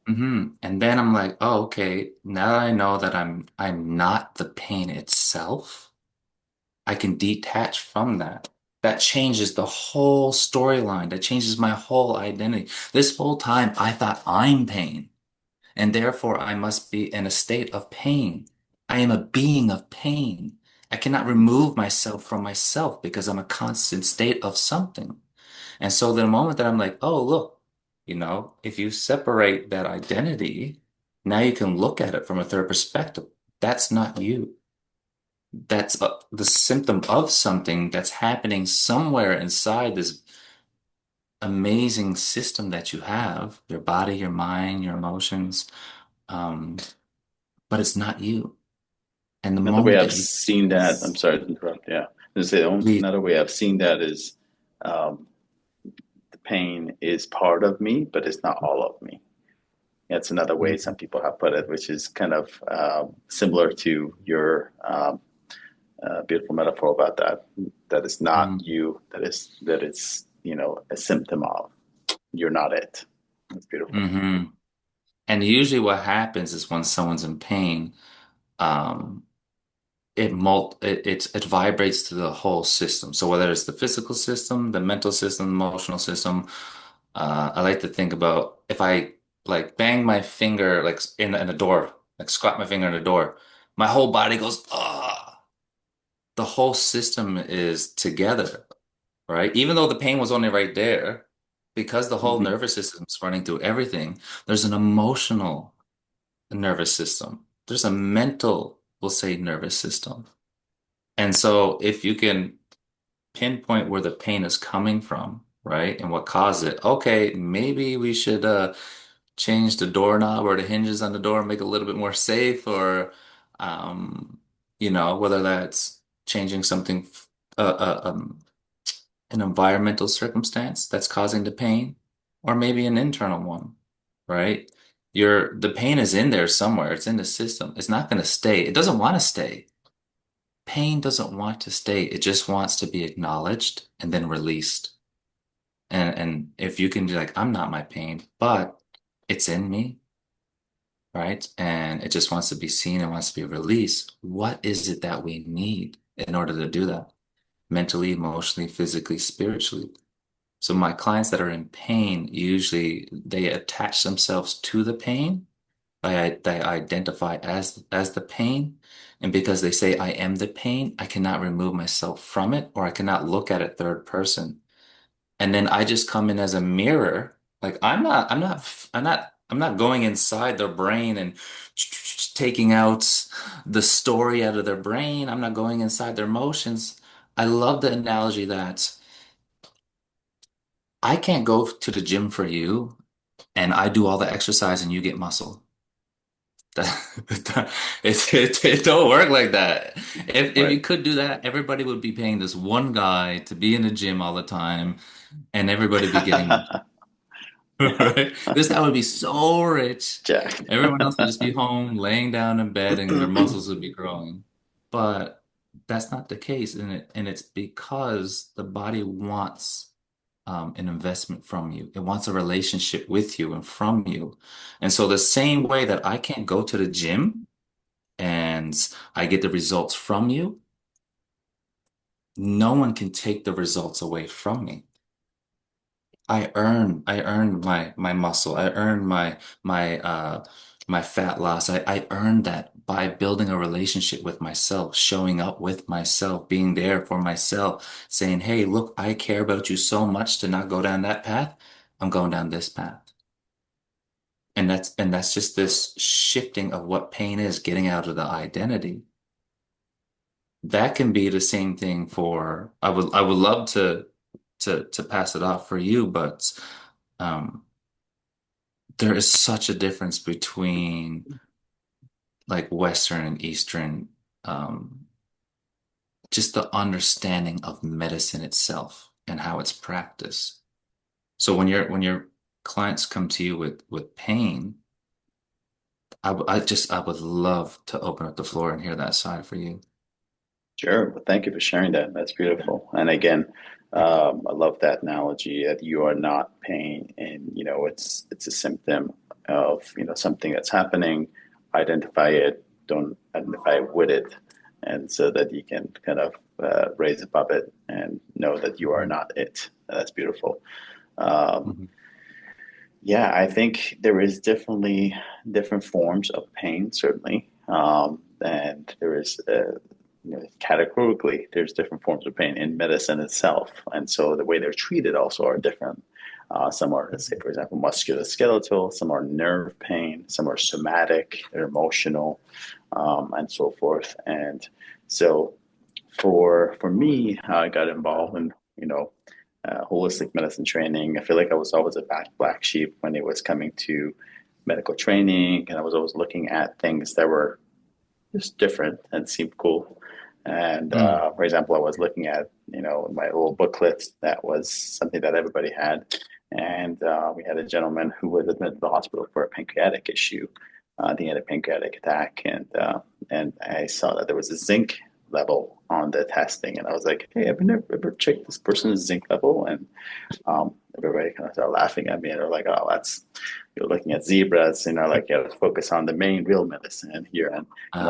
Mhm. And then I'm like, oh, okay. Now that I know that I'm not the pain itself, I can detach from that. That changes the whole storyline. That changes my whole identity. This whole time, I thought I'm pain, and therefore I must be in a state of pain. I am a being of pain. I cannot remove myself from myself because I'm a constant state of something. And so the moment that I'm like, oh, look, if you separate that identity, now you can look at it from a third perspective. That's not you. That's the symptom of something that's happening somewhere inside this amazing system that you have, your body, your mind, your emotions. Um, but it's not you. And the Another way moment I've that you seen that, I'm sorry to interrupt. Yeah. leave, Another way I've seen that is um, the pain is part of me, but it's not all of me. That's another way some people have put it, which is kind of similar to your beautiful metaphor about that. That it's not mm, you. That it's a symptom of. You're not it. That's beautiful. hmm And usually what happens is when someone's in pain, um, it vibrates to the whole system. So whether it's the physical system, the mental system, emotional system, I like to think about if I like bang my finger like in a door, like squat my finger in a door, my whole body goes ah. the whole system is together, right? Even though the pain was only right there, because the whole Hmm. nervous system is running through everything, there's an emotional nervous system. There's a mental, we'll say, nervous system. And so if you can pinpoint where the pain is coming from, right? And what caused it, okay, maybe we should change the doorknob or the hinges on the door and make it a little bit more safe, or um, whether that's changing something uh, uh, um, an environmental circumstance that's causing the pain, or maybe an internal one, right? The pain is in there somewhere. It's in the system. It's not going to stay. It doesn't want to stay. Pain doesn't want to stay. It just wants to be acknowledged and then released. And if you can be like, I'm not my pain, but it's in me, right? And it just wants to be seen and wants to be released. What is it that we need in order to do that? Mentally, emotionally, physically, spiritually. So my clients that are in pain, usually they attach themselves to the pain. They identify as the pain. And because they say I am the pain, I cannot remove myself from it, or I cannot look at it third person. And then I just come in as a mirror. Like I'm not going inside their brain and taking out the story out of their brain. I'm not going inside their emotions. I love the analogy that I can't go to the gym for you and I do all the exercise and you get muscle. It don't work like that. If Right. you could do that, everybody would be paying this one guy to be in the gym all the time, and everybody be getting muscle. Yeah. Right? This guy would be so rich. Jack. Everyone else would just be home, laying down in bed, and their muscles would be growing. But that's not the case, and it's because the body wants an investment from you. It wants a relationship with you and from you. And so the same way that I can't go to the gym and I get the results from you, no one can take the results away from me. I earn my muscle. I earn my fat loss. I earned that by building a relationship with myself, showing up with myself, being there for myself, saying, "Hey, look, I care about you so much to not go down that path. I'm going down this path." And that's just this shifting of what pain is, getting out of the identity. That can be the same thing for I would love to pass it off for you, but um there is such a difference between like Western and Eastern, um, just the understanding of medicine itself and how it's practiced. So when your clients come to you with pain, I would love to open up the floor and hear that side for you. Sure. Well, thank you for sharing that. That's beautiful. And again, I love that analogy that you are not pain, and it's a symptom of something that's happening. Identify it. Don't identify with it, and so that you can kind of raise above it and know that you are Mhm. not it. That's beautiful. Um, Mhm. yeah, I think there is definitely different forms of pain, certainly, and there is categorically, there's different forms of pain in medicine itself, and so the way they're treated also are different. Some are, let's say, for example, musculoskeletal. Some are nerve pain. Some are somatic. They're emotional, and so forth. And so, for me, how I got involved in holistic medicine training, I feel like I was always a black sheep when it was coming to medical training, and I was always looking at things that were just different and seemed cool. And Mm. for example, I was looking at my little booklet that was something that everybody had, and we had a gentleman who was admitted to the hospital for a pancreatic issue. He had a pancreatic attack, and I saw that there was a zinc level on the testing, and I was like, "Hey, have you never ever checked this person's zinc level?" And everybody kind of started laughing at me, and they're like, "Oh, that's you're looking at zebras, like you have to focus on the main real medicine here, and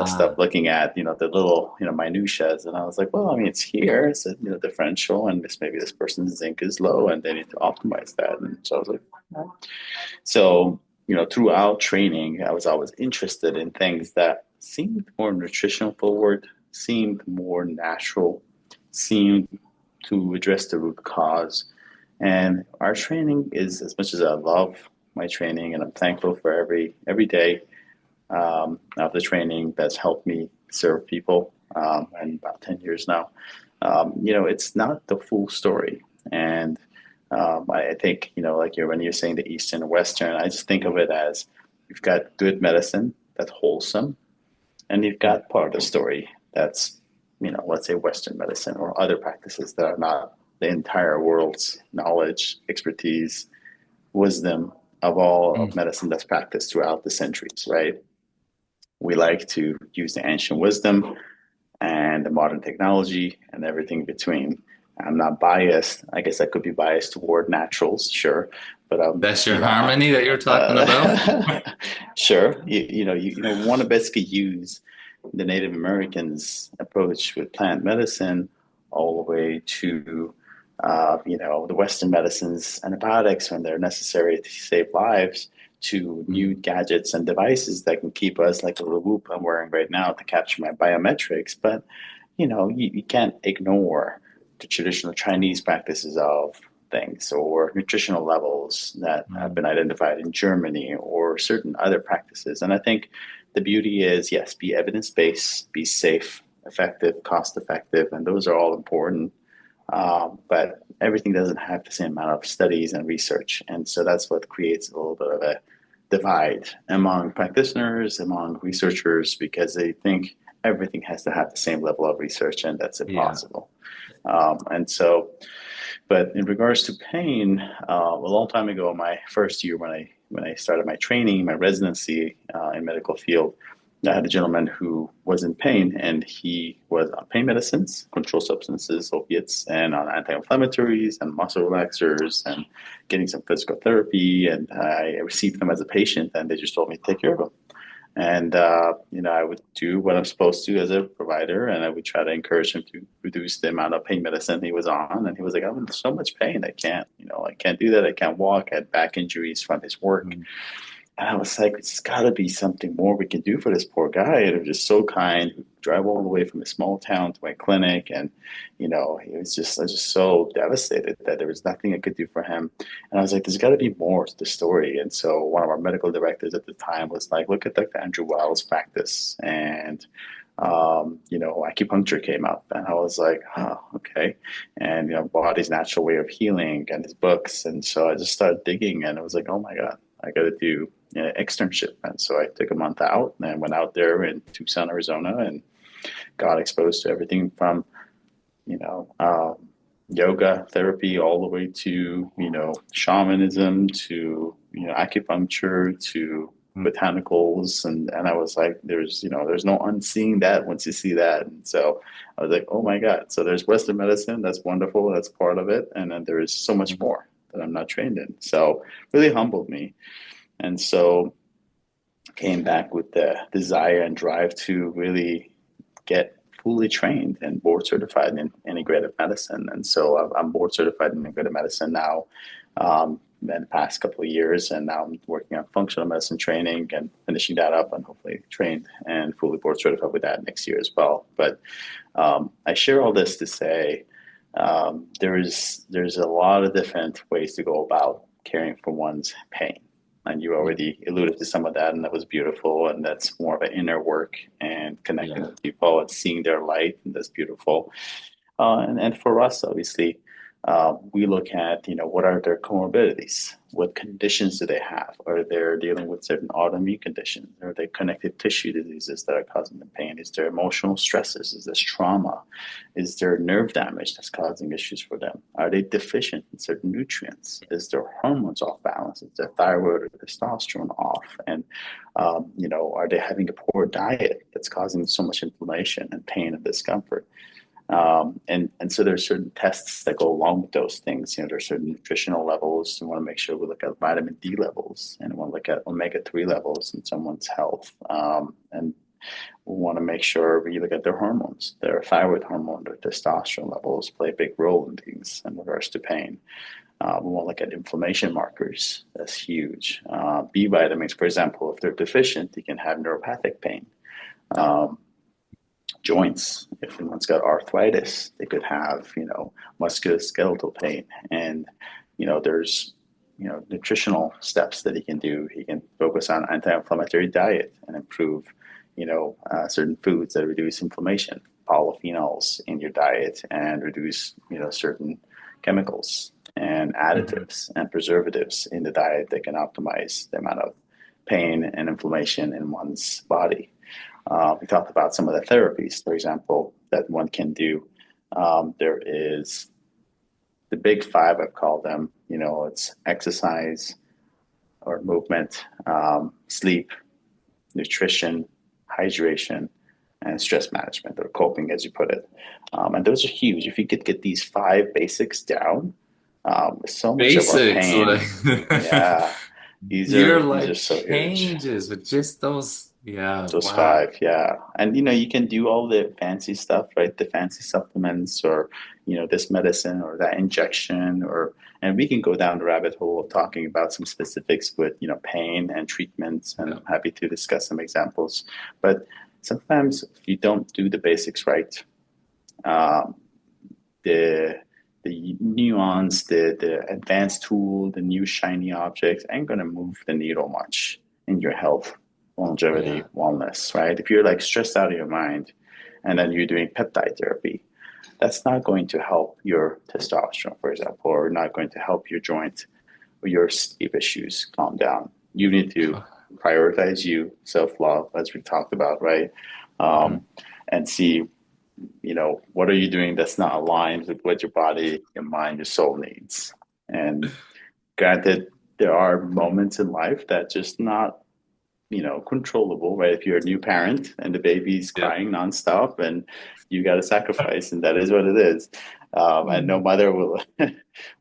stuff Ah, looking at the little minutiae." And I was like, "Well, I mean, it's here, it's a differential, and maybe this person's zinc is low, and they need to optimize that." And so I was like, "Oh." So throughout training, I was always interested in things that seemed more nutritional forward, seemed more natural, seemed to address the root cause. And our training is, as much as I love my training, and I'm thankful for every day of the training that's helped me serve people, and about 10 years now. It's not the full story. And I think, like when you're saying the Eastern and Western, I just think of it as you've got good medicine that's wholesome, and you've got part of the story that's, let's say Western medicine or other practices that are not the entire world's knowledge, expertise, wisdom of all of Mm. medicine that's practiced throughout the centuries, right? We like to use the ancient wisdom and the modern technology and everything between. I'm not biased. I guess I could be biased toward naturals, sure, but That's your harmony that you're talking about? sure. We want to basically use the Native Americans' approach with plant medicine all the way to the Western medicines, antibiotics when they're necessary to save lives, to new Mm. gadgets and devices that can keep us, like a little whoop I'm wearing right now to capture my biometrics. But you can't ignore the traditional Chinese practices of things or nutritional levels that have Mm. been identified in Germany or certain other practices. And I think the beauty is, yes, be evidence based, be safe, effective, cost effective, and those are all important. But everything doesn't have the same amount of studies and research. And so that's what creates a little bit of a divide among practitioners, among researchers, because they think everything has to have the same level of research, and that's Yeah. impossible. And so, but in regards to pain, a long time ago, my first year when I started my training, my residency in medical field, I had a gentleman who was in pain, and he was on pain medicines, controlled substances, opiates, and on anti-inflammatories and muscle relaxers, and getting some physical therapy. And I received them as a patient, and they just told me to take care of him. And I would do what I'm supposed to as a provider, and I would try to encourage him to reduce the amount of pain medicine he was on. And he was like, "I'm in so much pain, I can't do that. I can't walk. I had back injuries from his work." Mm. And I was like, "There's got to be something more we can do for this poor guy." And he was just so kind. He'd drive all the way from a small town to my clinic, and he was just I was just so devastated that there was nothing I could do for him. And I was like, "There's got to be more to the story." And so one of our medical directors at the time was like, "Look at Dr. Andrew Wild's practice," and acupuncture came up, and I was like, "Oh, okay." And body's natural way of healing, and his books, and so I just started digging, and it was like, "Oh my God, I got to do externship." And so I took a month out and went out there in Tucson, Arizona, and got exposed to everything from you know yoga therapy all the way to shamanism to acupuncture to Mm. botanicals, and I was like, there's no unseeing that once you see that. And so I was like, oh my God, so there's Western medicine, that's wonderful, that's part of it, and then there is so much Mm. more that I'm not trained in. So really humbled me. And so came back with the desire and drive to really get fully trained and board certified in integrative medicine. And so I'm board certified in integrative medicine now, in the past couple of years. And now I'm working on functional medicine training and finishing that up, and hopefully trained and fully board certified with that next year as well. But I share all this to say there's a lot of different ways to go about caring for one's pain. And you Yeah. already alluded to some of that, and that was beautiful. And that's more of an inner work and connecting Yeah. with people and seeing their light. And that's beautiful. And for us, obviously, we look at, what are their comorbidities? What conditions do they have? Are they dealing with certain autoimmune conditions? Are they connective tissue diseases that are causing them pain? Is there emotional stresses? Is there trauma? Is there nerve damage that's causing issues for them? Are they deficient in certain nutrients? Is their hormones off balance? Is their thyroid or testosterone off? And, are they having a poor diet that's causing so much inflammation and pain and discomfort? And so there's certain tests that go along with those things. There's certain nutritional levels. We want to make sure we look at vitamin D levels, and we want to look at omega-3 levels in someone's health. And we want to make sure we look at their hormones. Their thyroid hormone, their testosterone levels play a big role in things in regards to pain. We want to look at inflammation markers. That's huge. B vitamins, for example, if they're deficient, you can have neuropathic pain. Um, joints. If someone's got arthritis, they could have, musculoskeletal pain. And, there's, nutritional steps that he can do. He can focus on anti-inflammatory diet and improve, certain foods that reduce inflammation, polyphenols in your diet, and reduce, certain chemicals and Hmm. additives and preservatives in the diet that can optimize the amount of pain and inflammation in one's body. We talked about some of the therapies, for example, that one can do. There is the big five, I've called them. It's exercise or movement, sleep, nutrition, hydration, and stress management or coping, as you put it. And those are huge. If you could get these five basics down, so much of our Basics, pain, like yeah, these your are these are life so huge. changes with just those. Yeah, Those wow. five, yeah. And you can do all the fancy stuff, right? The fancy supplements or, this medicine or that injection and we can go down the rabbit hole of talking about some specifics with, pain and treatments, and Yeah. I'm happy to discuss some examples. But sometimes if you don't do the basics right, um, the the nuance, the advanced tool, the new shiny objects ain't gonna move the needle much in your health, longevity, Yeah. wellness, right? If you're like stressed out of your mind and then you're doing peptide therapy, that's not going to help your testosterone, for example, or not going to help your joint or your sleep issues calm down. You need to prioritize you, self-love, as we talked about, right? Mhm. Um, and see what are you doing that's not aligned with what your body, your mind, your soul needs? And granted, there are moments in life that just not, controllable, right? If you're a new parent and the baby's Yep. crying nonstop and you got to sacrifice, and that is what it is. And no Mhm. mother will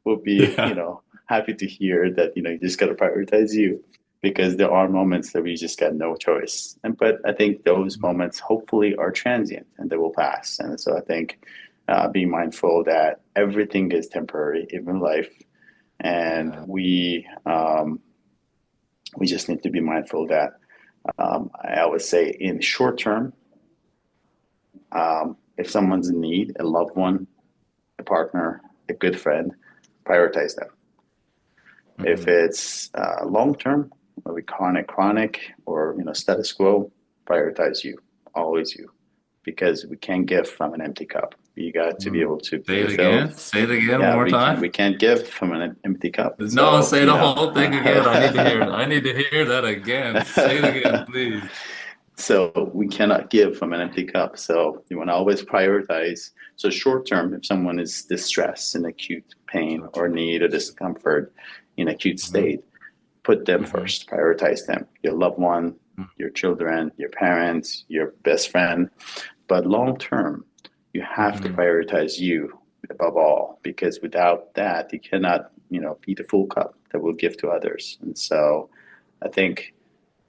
will be, Yeah. happy to hear that, you just got to prioritize you because there are moments that we just got no choice. And but I think those Mhm. moments hopefully are transient and they will pass. And so I think being mindful that everything is temporary, even life, and Yeah. we just need to be mindful that I always say in short term, if someone's in need, a loved one, a partner, a good friend, prioritize them. If Hmm. it's long term, maybe chronic, or status quo, prioritize you, always you, because we can't give from an empty cup. You got to be Mm. able to Say it fulfill. again. Say it again one Yeah, more we can't time. we can't give from an empty cup. No, So say the whole thing again. I need to hear it. I need to hear that again. Say it again, please. So we cannot give from an empty cup. So you want to always prioritize. So short term, if someone is distressed in acute pain Short or term. need or discomfort in acute Hmm. state, put them Hmm. first. Prioritize them. Your loved one, your children, your parents, your best friend. But long term, you have to Hmm. prioritize you above all, because without that, you cannot, be the full cup that we'll give to others. And so I think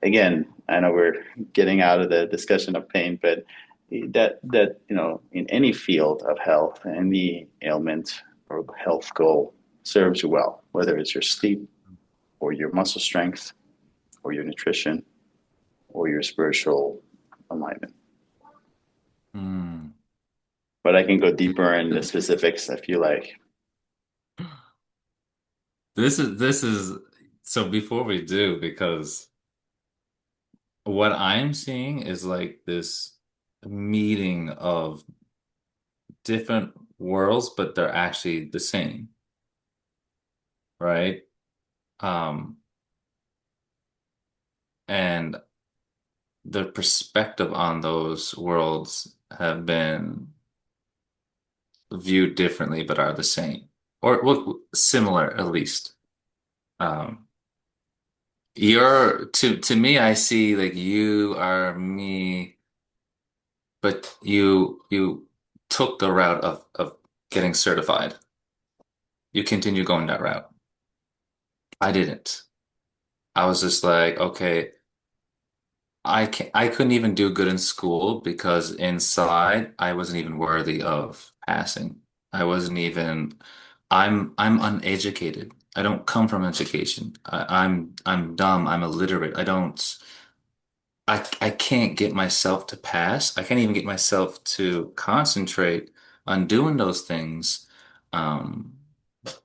again, I know we're getting out of the discussion of pain, but that in any field of health, any ailment or health goal serves you well, whether it's your sleep or your muscle strength or your nutrition or your spiritual alignment. Hmm. But I can go deeper in the specifics if you like. This is so before we do, because what I'm seeing is like this meeting of different worlds, but they're actually the same, right? Um, and the perspective on those worlds have been viewed differently, but are the same, or well, similar at least. Um, to me, I see like you are me, but you took the route of getting certified. You continue going that route. I didn't. I was just like, okay, I couldn't even do good in school because inside I wasn't even worthy of passing. I wasn't even I'm uneducated. I don't come from education. I'm dumb. I'm illiterate. I don't. I can't get myself to pass. I can't even get myself to concentrate on doing those things, um,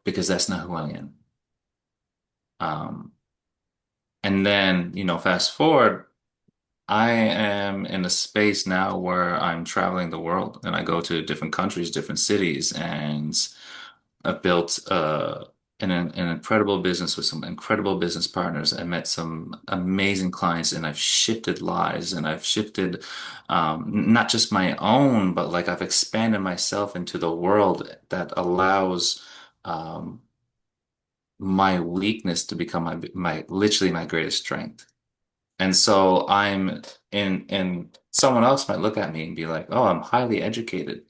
because that's not who I am. Um, and then, fast forward, I am in a space now where I'm traveling the world and I go to different countries, different cities, and I've built an incredible business with some incredible business partners. I met some amazing clients, and I've shifted lives, and I've shifted not just my own, but like I've expanded myself into the world that allows um, my weakness to become my literally my greatest strength. And so I'm and someone else might look at me and be like, "Oh, I'm highly educated.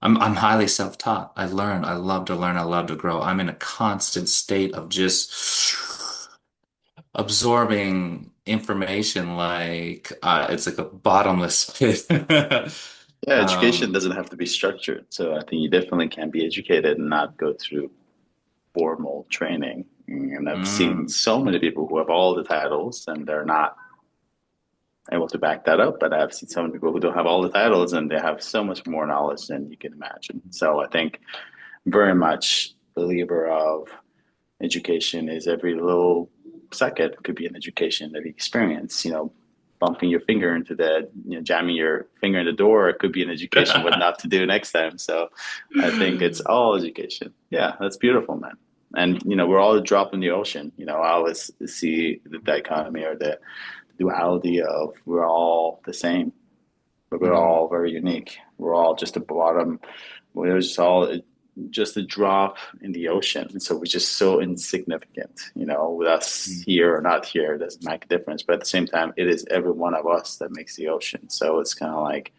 I'm highly self-taught. I learn. I love to learn. I love to grow. I'm in a constant state of just absorbing information like it's like a bottomless pit." Yeah, education Um, doesn't have to be structured. So I think you definitely can be educated and not go through formal training. And I've seen mm, so many people who have all the titles and they're not able to back that up. But I've seen so many people who don't have all the titles and they have so much more knowledge than you can imagine. So I think very much believer of education is every little second could be an education, every experience, bumping your finger into jamming your finger in the door, it could be an education, what not to do next time. So I think it's all education. Yeah, that's beautiful, man. And, we're all a drop in the ocean. I always see the dichotomy or the duality of we're all the same, but we're mm, all very unique. We're all just a bottom. We're just all just a drop in the ocean. And so we're just so insignificant, with us mm. here or not here, it doesn't make a difference. But at the same time, it is every one of us that makes the ocean. So it's kind of like,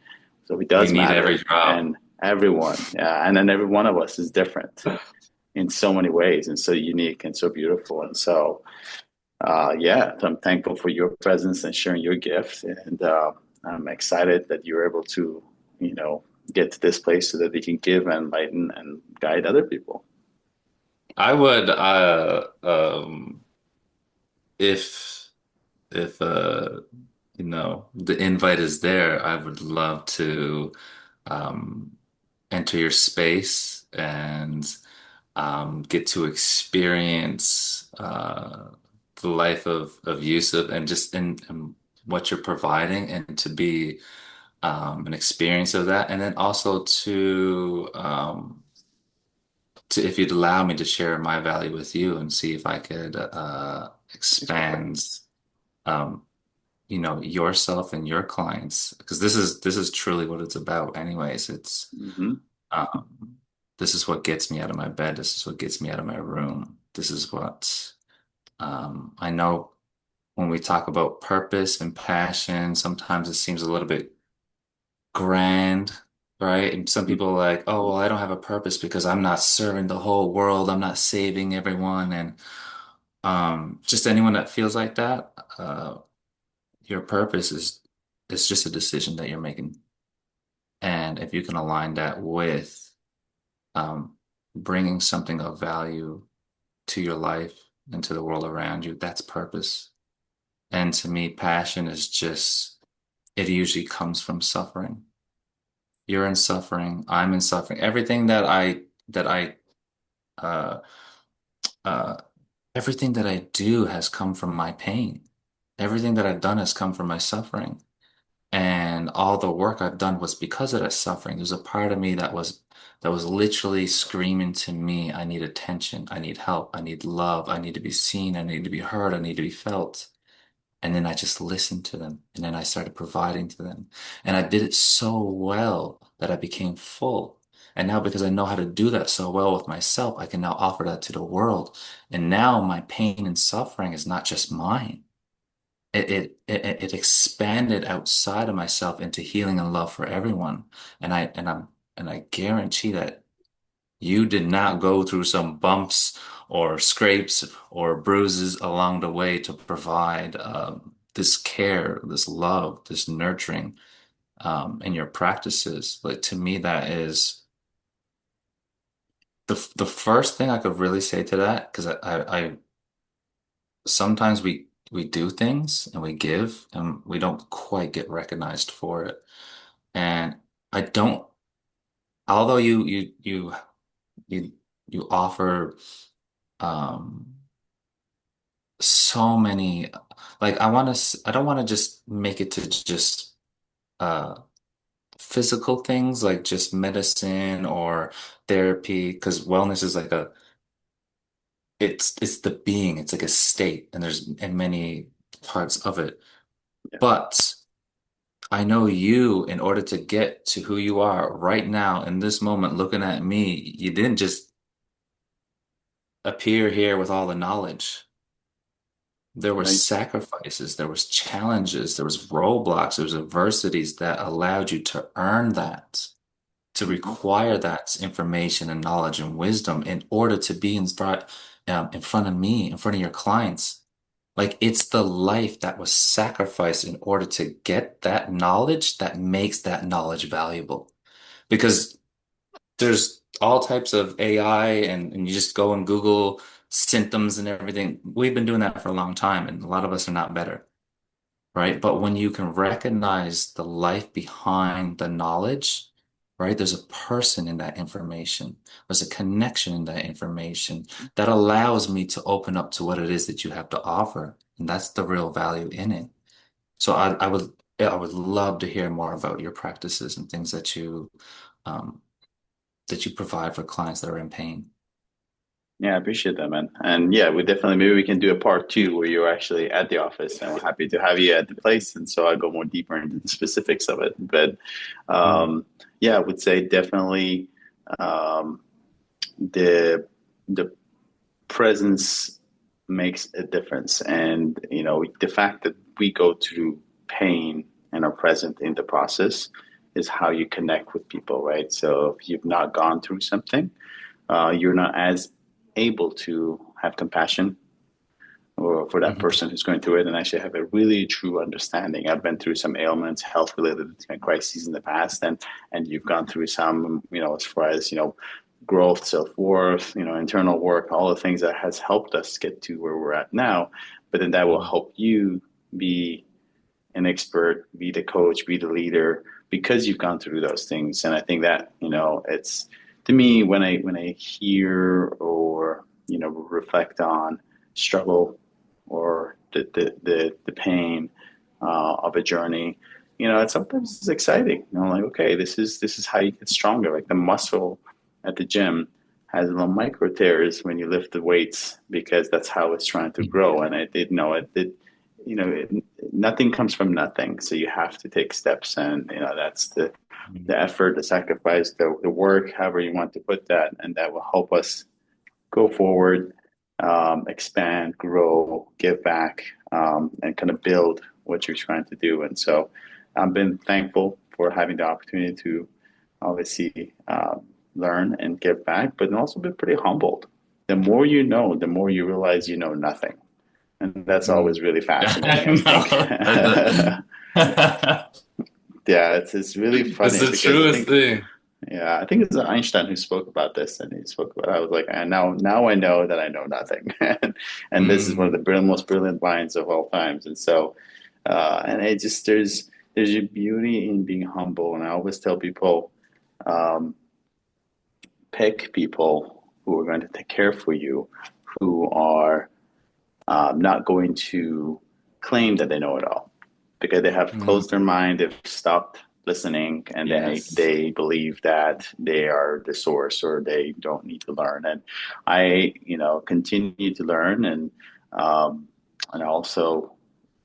so it We does need every matter. drop. And everyone, yeah. And then every one of us is different in so many ways and so unique and so beautiful. And so, yeah, so I'm thankful for your presence and sharing your gift. And I'm excited that you're able to, you know, get to this place so that they can give and enlighten and guide other people. I would if if the invite is there, I would love to um enter your space and get to experience the life of Yusuf and just and what you're providing, and to be an experience of that, and then also to if you'd allow me to share my value with you and see if I could expand um, yourself and your clients, because this is truly what it's about anyways. It's Hmm. um, this is what gets me out of my bed. This is what gets me out of my room. This is what I know when we talk about purpose and passion, sometimes it seems a little bit grand, right? And some people are like, oh, well, I don't have a purpose because I'm not serving the whole world. I'm not saving everyone. And just anyone that feels like that, your purpose is just a decision that you're making. And if you can align that with um, bringing something of value to your life and to the world around you, that's purpose. And to me, passion is just, it usually comes from suffering. You're in suffering, I'm in suffering. Everything that I uh uh everything that I do has come from my pain. Everything that I've done has come from my suffering. And all the work I've done was because of that suffering. There's a part of me that was literally screaming to me, I need attention, I need help, I need love, I need to be seen, I need to be heard, I need to be felt. And then I just listened to them. And then I started providing to them. And I did it so well that I became full. And now, because I know how to do that so well with myself, I can now offer that to the world. And now my pain and suffering is not just mine. It expanded outside of myself into healing and love for everyone. And I guarantee that you did not go through some bumps or scrapes or bruises along the way to provide this care, this love, this nurturing in your practices. Like, to me, that is the first thing I could really say to that, because I sometimes we we do things and we give and we don't quite get recognized for it. And I don't, although you you offer um so many, like I don't want to just make it to just uh physical things like just medicine or therapy, because wellness is like a it's the being, it's like a state, and there's in many parts of it. Yeah, But I know you, in order to get to who you are right now in this moment, looking at me, you didn't just appear here with all the knowledge. There were right. sacrifices, there was challenges, there was roadblocks, there was adversities that allowed you to earn that, to Hmm. require that information and knowledge and wisdom in order to be in front of me, in front of your clients. Like it's the life that was sacrificed in order to get that knowledge that makes that knowledge valuable. Because there's all types of AI and you just go and Google symptoms and everything. We've been doing that for a long time, and a lot of us are not better, right? But when you can recognize the life behind the knowledge, right? There's a person in that information. There's a connection in that information that allows me to open up to what it is that you have to offer. And that's the real value in it. So I would love to hear more about your practices and things um, that you provide for clients that are in pain. Yeah, I appreciate that, man. And yeah, we definitely maybe we can do a part two where you're actually at the office, and we're happy to have you at the place. And so I go more deeper into the specifics of it. But Mm. yeah, I would say definitely um, the the presence makes a difference, and the fact that we go through pain and are present in the process is how you connect with people, right? So if you've not gone through something, you're not as able to have compassion or for that Mhm. person who's going through it and actually have a really true understanding. I've been through some ailments, health related crises in the past, and you've gone through some, as far as growth, self worth, internal work, all the things that has helped us get to where we're at now. But then that will Mhm. help you be an expert, be the coach, be the leader, because you've gone through those things. And I think that it's to me when I hear or reflect on struggle or the pain of a journey, it's sometimes it's exciting. Like okay, this is how you get stronger. Like the muscle at the gym has little micro tears when you lift the weights because that's how it's trying to grow. And it did know it did you know, it, nothing comes from nothing. So you have to take steps, and that's the Mhm. effort, the sacrifice, the work, however you want to put that, and that will help us go forward, expand, grow, give back, and kind of build what you're trying to do. And so, I've been thankful for having the opportunity to obviously learn and give back, but also been pretty humbled. The more you know, the more you realize you know nothing. And that's always Mm. really fascinating, I think. No, Yeah, it's really it's funny the because I truest think thing. yeah, I think it's Einstein who spoke about this, and he spoke about. I was like, and now I know that I know nothing, and this is one of the Mm. most brilliant lines of all times. And so, and it just there's a beauty in being humble, and I always tell people, um, pick people who are going to take care for you, who are not going to claim that they know it all because they have closed their Mm. mind, they've stopped listening, and they Yes. they believe that they are the source or they don't need to learn. And I, continue to learn and also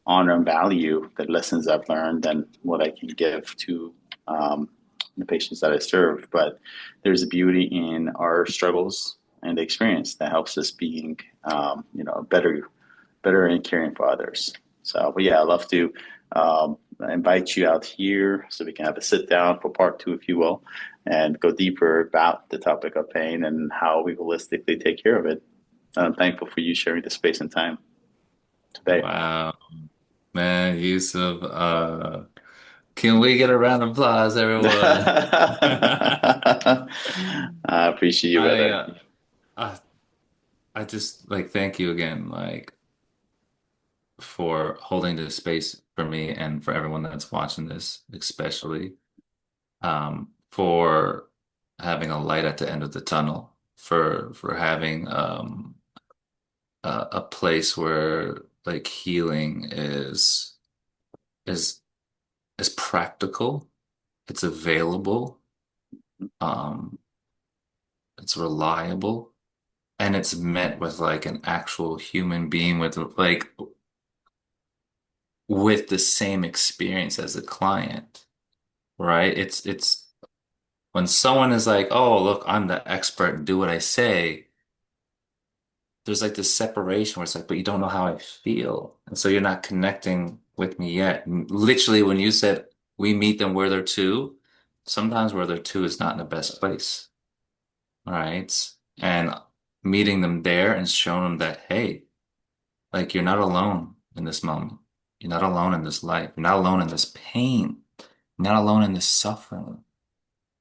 honor and value the lessons I've learned and what I can give to um, the patients that I serve. But there's a beauty in our struggles and the experience that helps us being, better in caring for others. So, but yeah, I'd love to invite you out here so we can have a sit down for part two, if you will, and go deeper about the topic of pain and how we holistically take care of it. And I'm thankful for you sharing the space and time today. Wow. Man, Yusuf, can we get a round of applause, everyone? I appreciate you, I, brother. uh, I, I just like thank you again, like for holding this space for me and for everyone that's watching this, especially for having a light at the end of the tunnel, for having a place where like healing is is practical, it's available, um, it's reliable, and it's met with like an actual human being with like with the same experience as a client, right? It's when someone is like, "Oh, look, I'm the expert and do what I say." There's like this separation where it's like, "But you don't know how I feel." And so you're not connecting with me yet. And literally, when you said we meet them where they're two, sometimes where they're two is not in the best place, right? And meeting them there and showing them that, hey, like you're not alone in this moment. You're not alone in this life. You're not alone in this pain. You're not alone in this suffering.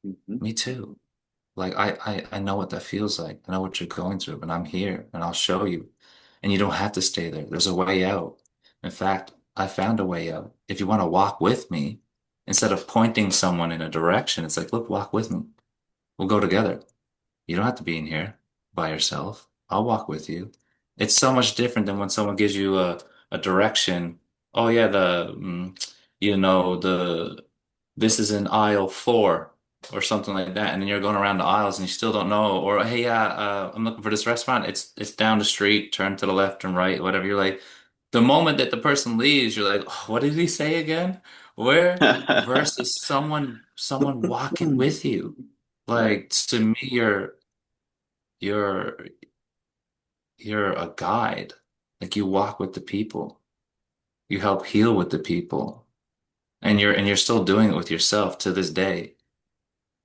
Mhm. Me too. Like I know what that feels like. I know what you're going through, and I'm here and I'll show you. And you don't have to stay there. There's a way out. In fact, I found a way out. If you want to walk with me, instead of pointing someone in a direction, it's like, look, walk with me. We'll go together. You don't have to be in here by yourself. I'll walk with you. It's so much different than when someone gives you a direction. Oh yeah, the this is in aisle 4 or something like that, and then you're going around the aisles and you still don't know. Or hey, yeah, I'm looking for this restaurant. It's down the street. Turn to the left and right, whatever. You're like, the moment that the person leaves, you're like, oh, what did he say again? Where? Versus someone walking with you. Right. Like to me, you're you're a guide. Like you walk with the people. You help heal with the people. And you're still doing it with yourself to this day.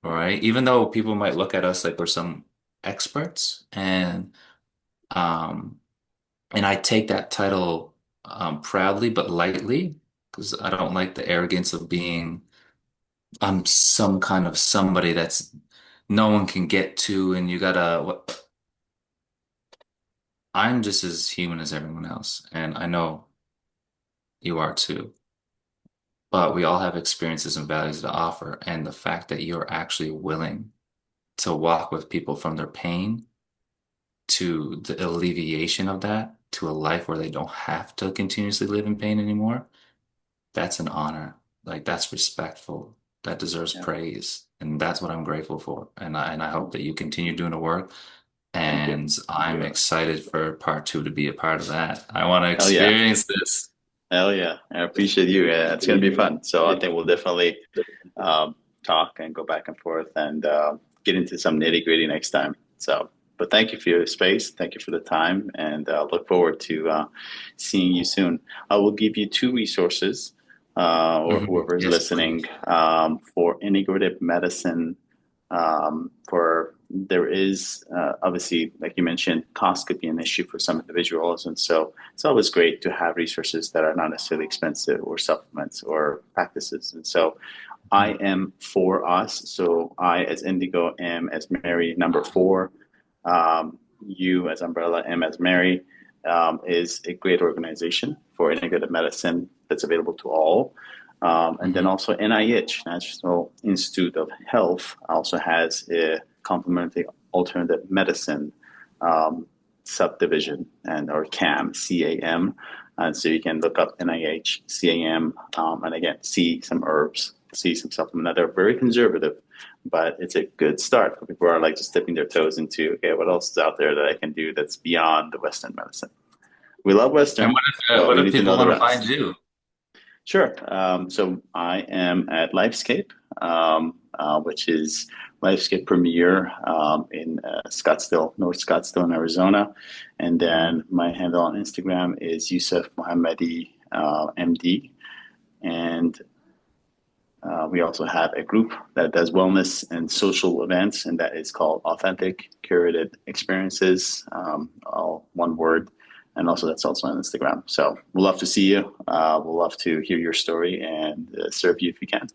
All right. Even though people might look at us like we're some experts um and I take that title proudly but lightly because I don't like the arrogance of being I'm some kind of somebody that's no one can get to and you gotta what I'm just as human as everyone else, and I know you are too. But we all have experiences and values to offer, and the fact that you're actually willing to walk with people from their pain to the alleviation of that to a life where they don't have to continuously live in pain anymore, that's an honor. Like that's respectful. That deserves Yeah. praise. And that's what I'm grateful for. And I hope that you continue doing the work. Thank you. And I'm excited for part 2 to be a part of that. I want to Hell yeah. experience this. Hell yeah. I appreciate you. Yeah, it's gonna be fun. So I think we'll definitely um, talk and go back and forth and get into some nitty gritty next time. So, but thank you for your space. Thank you for the time, and look forward to seeing you soon. I will give you two resources, or Mhm. whoever is Yes, listening, please. for integrative medicine. For there is obviously, like you mentioned, cost could be an issue for some individuals, and so it's always great to have resources that are not necessarily expensive or supplements or practices. And so I Mhm. am for us. So I as Indigo, M as Mary, number four, U as Umbrella, M as Mary, is a great organization for integrative medicine that's available to all. And then Mhm. also NIH, National Institute of Health, also has a complementary alternative medicine um, subdivision and or CAM, CAM. And so you can look up NIH, CAM, and again, see some herbs, see some supplement. They're very conservative, but it's a good start for people who are like just dipping their toes into, okay, what else is out there that I can do that's beyond the Western medicine? We love And Western, but what we if need to people know the want to find rest. you? Sure. So I am at Lifescape, which is Lifescape Premier in Scottsdale, North Scottsdale, in Arizona. And Mhm. then my handle on Instagram is Yusuf Mohammadi, MD. And we also have a group that does wellness and social events, and that is called Authentic Curated Experiences, all one word. And also, that's also on Instagram. So we'll love to see you. We'll love to hear your story and serve you if we can.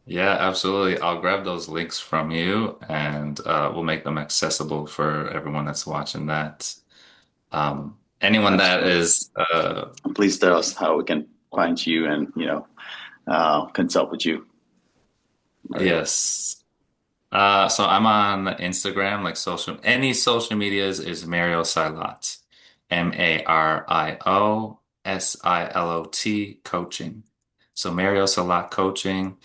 Yeah, absolutely. I'll grab those links from you and we'll make them accessible for everyone that's watching that. Anyone that Absolutely. is Please tell us how we can find you and, consult with you. Right. yes. So I'm on Instagram, like any social medias is Mario Silot. MarioSilot coaching. So Mario Silot coaching.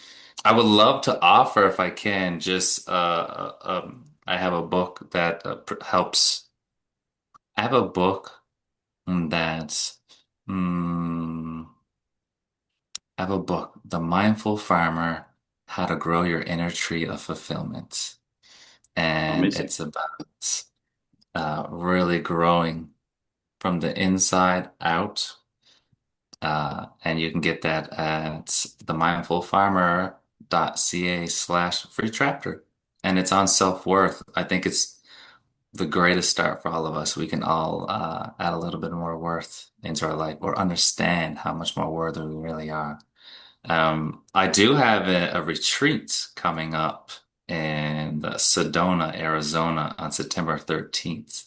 I would love to offer if I can just I have a book that helps. I have a book that mm, I have a book, The Mindful Farmer, How to Grow Your Inner Tree of Fulfillment. And Amazing. it's about really growing from the inside out. And you can get that at themindfulfarmer.ca/free chapter. And it's on self-worth. I think it's the greatest start for all of us. We can all add a little bit more worth into our life or understand how much more worthy we really are. I do have a retreat coming up in Sedona, Arizona on September 13th.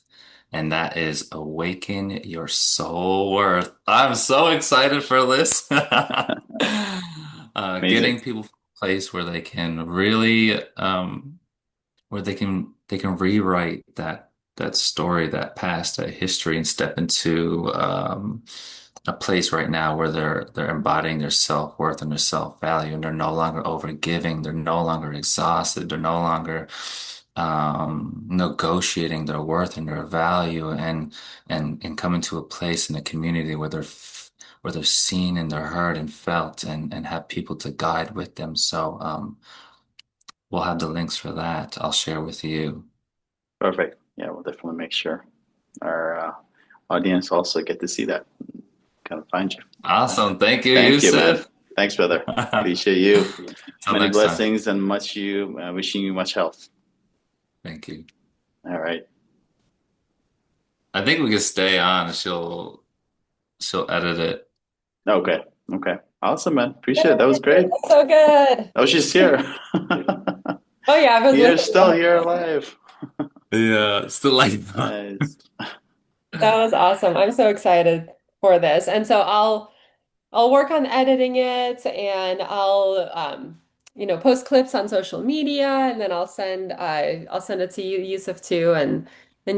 And that is Awaken Your Soul Worth. I'm so excited for this. Amazing. Getting people to a place where they can really where they can rewrite that story, that past, that history, and step into a place right now where they're embodying their self-worth and their self-value, and they're no longer overgiving, they're no longer exhausted, they're no longer negotiating their worth and their value, and coming to a place in a community where where they're seen and they're heard and felt and have people to guide with them. So we'll have the links for that. I'll share with you. Perfect. Yeah, we'll definitely make sure our audience also get to see that, kind of find you. Awesome. Thank you, Thank you, man. Yusuf. Thanks, brother. Appreciate you. Till Many next time. blessings and wishing you much health. Thank you. All right. I think we can stay on. She'll edit it. Okay. Okay. Awesome, man. Yeah, Appreciate it. That was great. that's so good. Oh, she's here. Oh yeah, I was You're still listening. here alive. Yeah, still like Nice. That was awesome. I'm so excited for this. And so I'll work on editing it and I'll post clips on social media and then I'll send it to you, Yusuf, too. And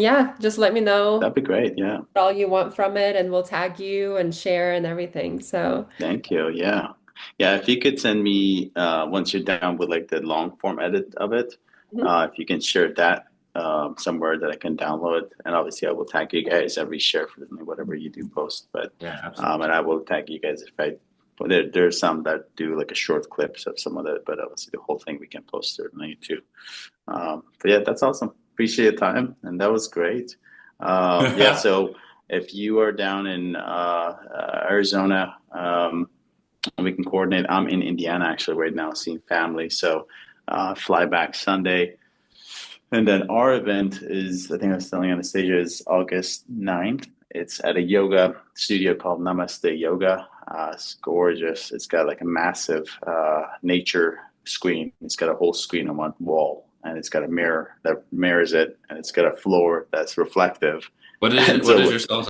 yeah, just let me know That'd be great. Yeah. what all you want from it and we'll tag you and share and everything. So Thank you. Yeah. Yeah. If you could send me, once you're done with like the long form edit of it, mhm. if you can share that somewhere that I can download. And obviously, I will tag you guys every share for whatever you do post. But, Yeah, and absolutely. I will tag you guys if I, but there's some that do like a short clips of some of it, but obviously the whole thing we can post certainly too. But yeah, that's awesome. Appreciate your time, and that was great. Yeah, so if you are down in Arizona, we can coordinate. I'm in Indiana actually right now, seeing family, so fly back Sunday. And then our event is, I think I was telling Anastasia, is August 9th. It's at a yoga studio called Namaste Yoga. It's gorgeous. It's got like a massive nature screen. It's got a whole screen on one wall, and it's got a mirror that mirrors it, and it's got a floor that's reflective. And What is so your social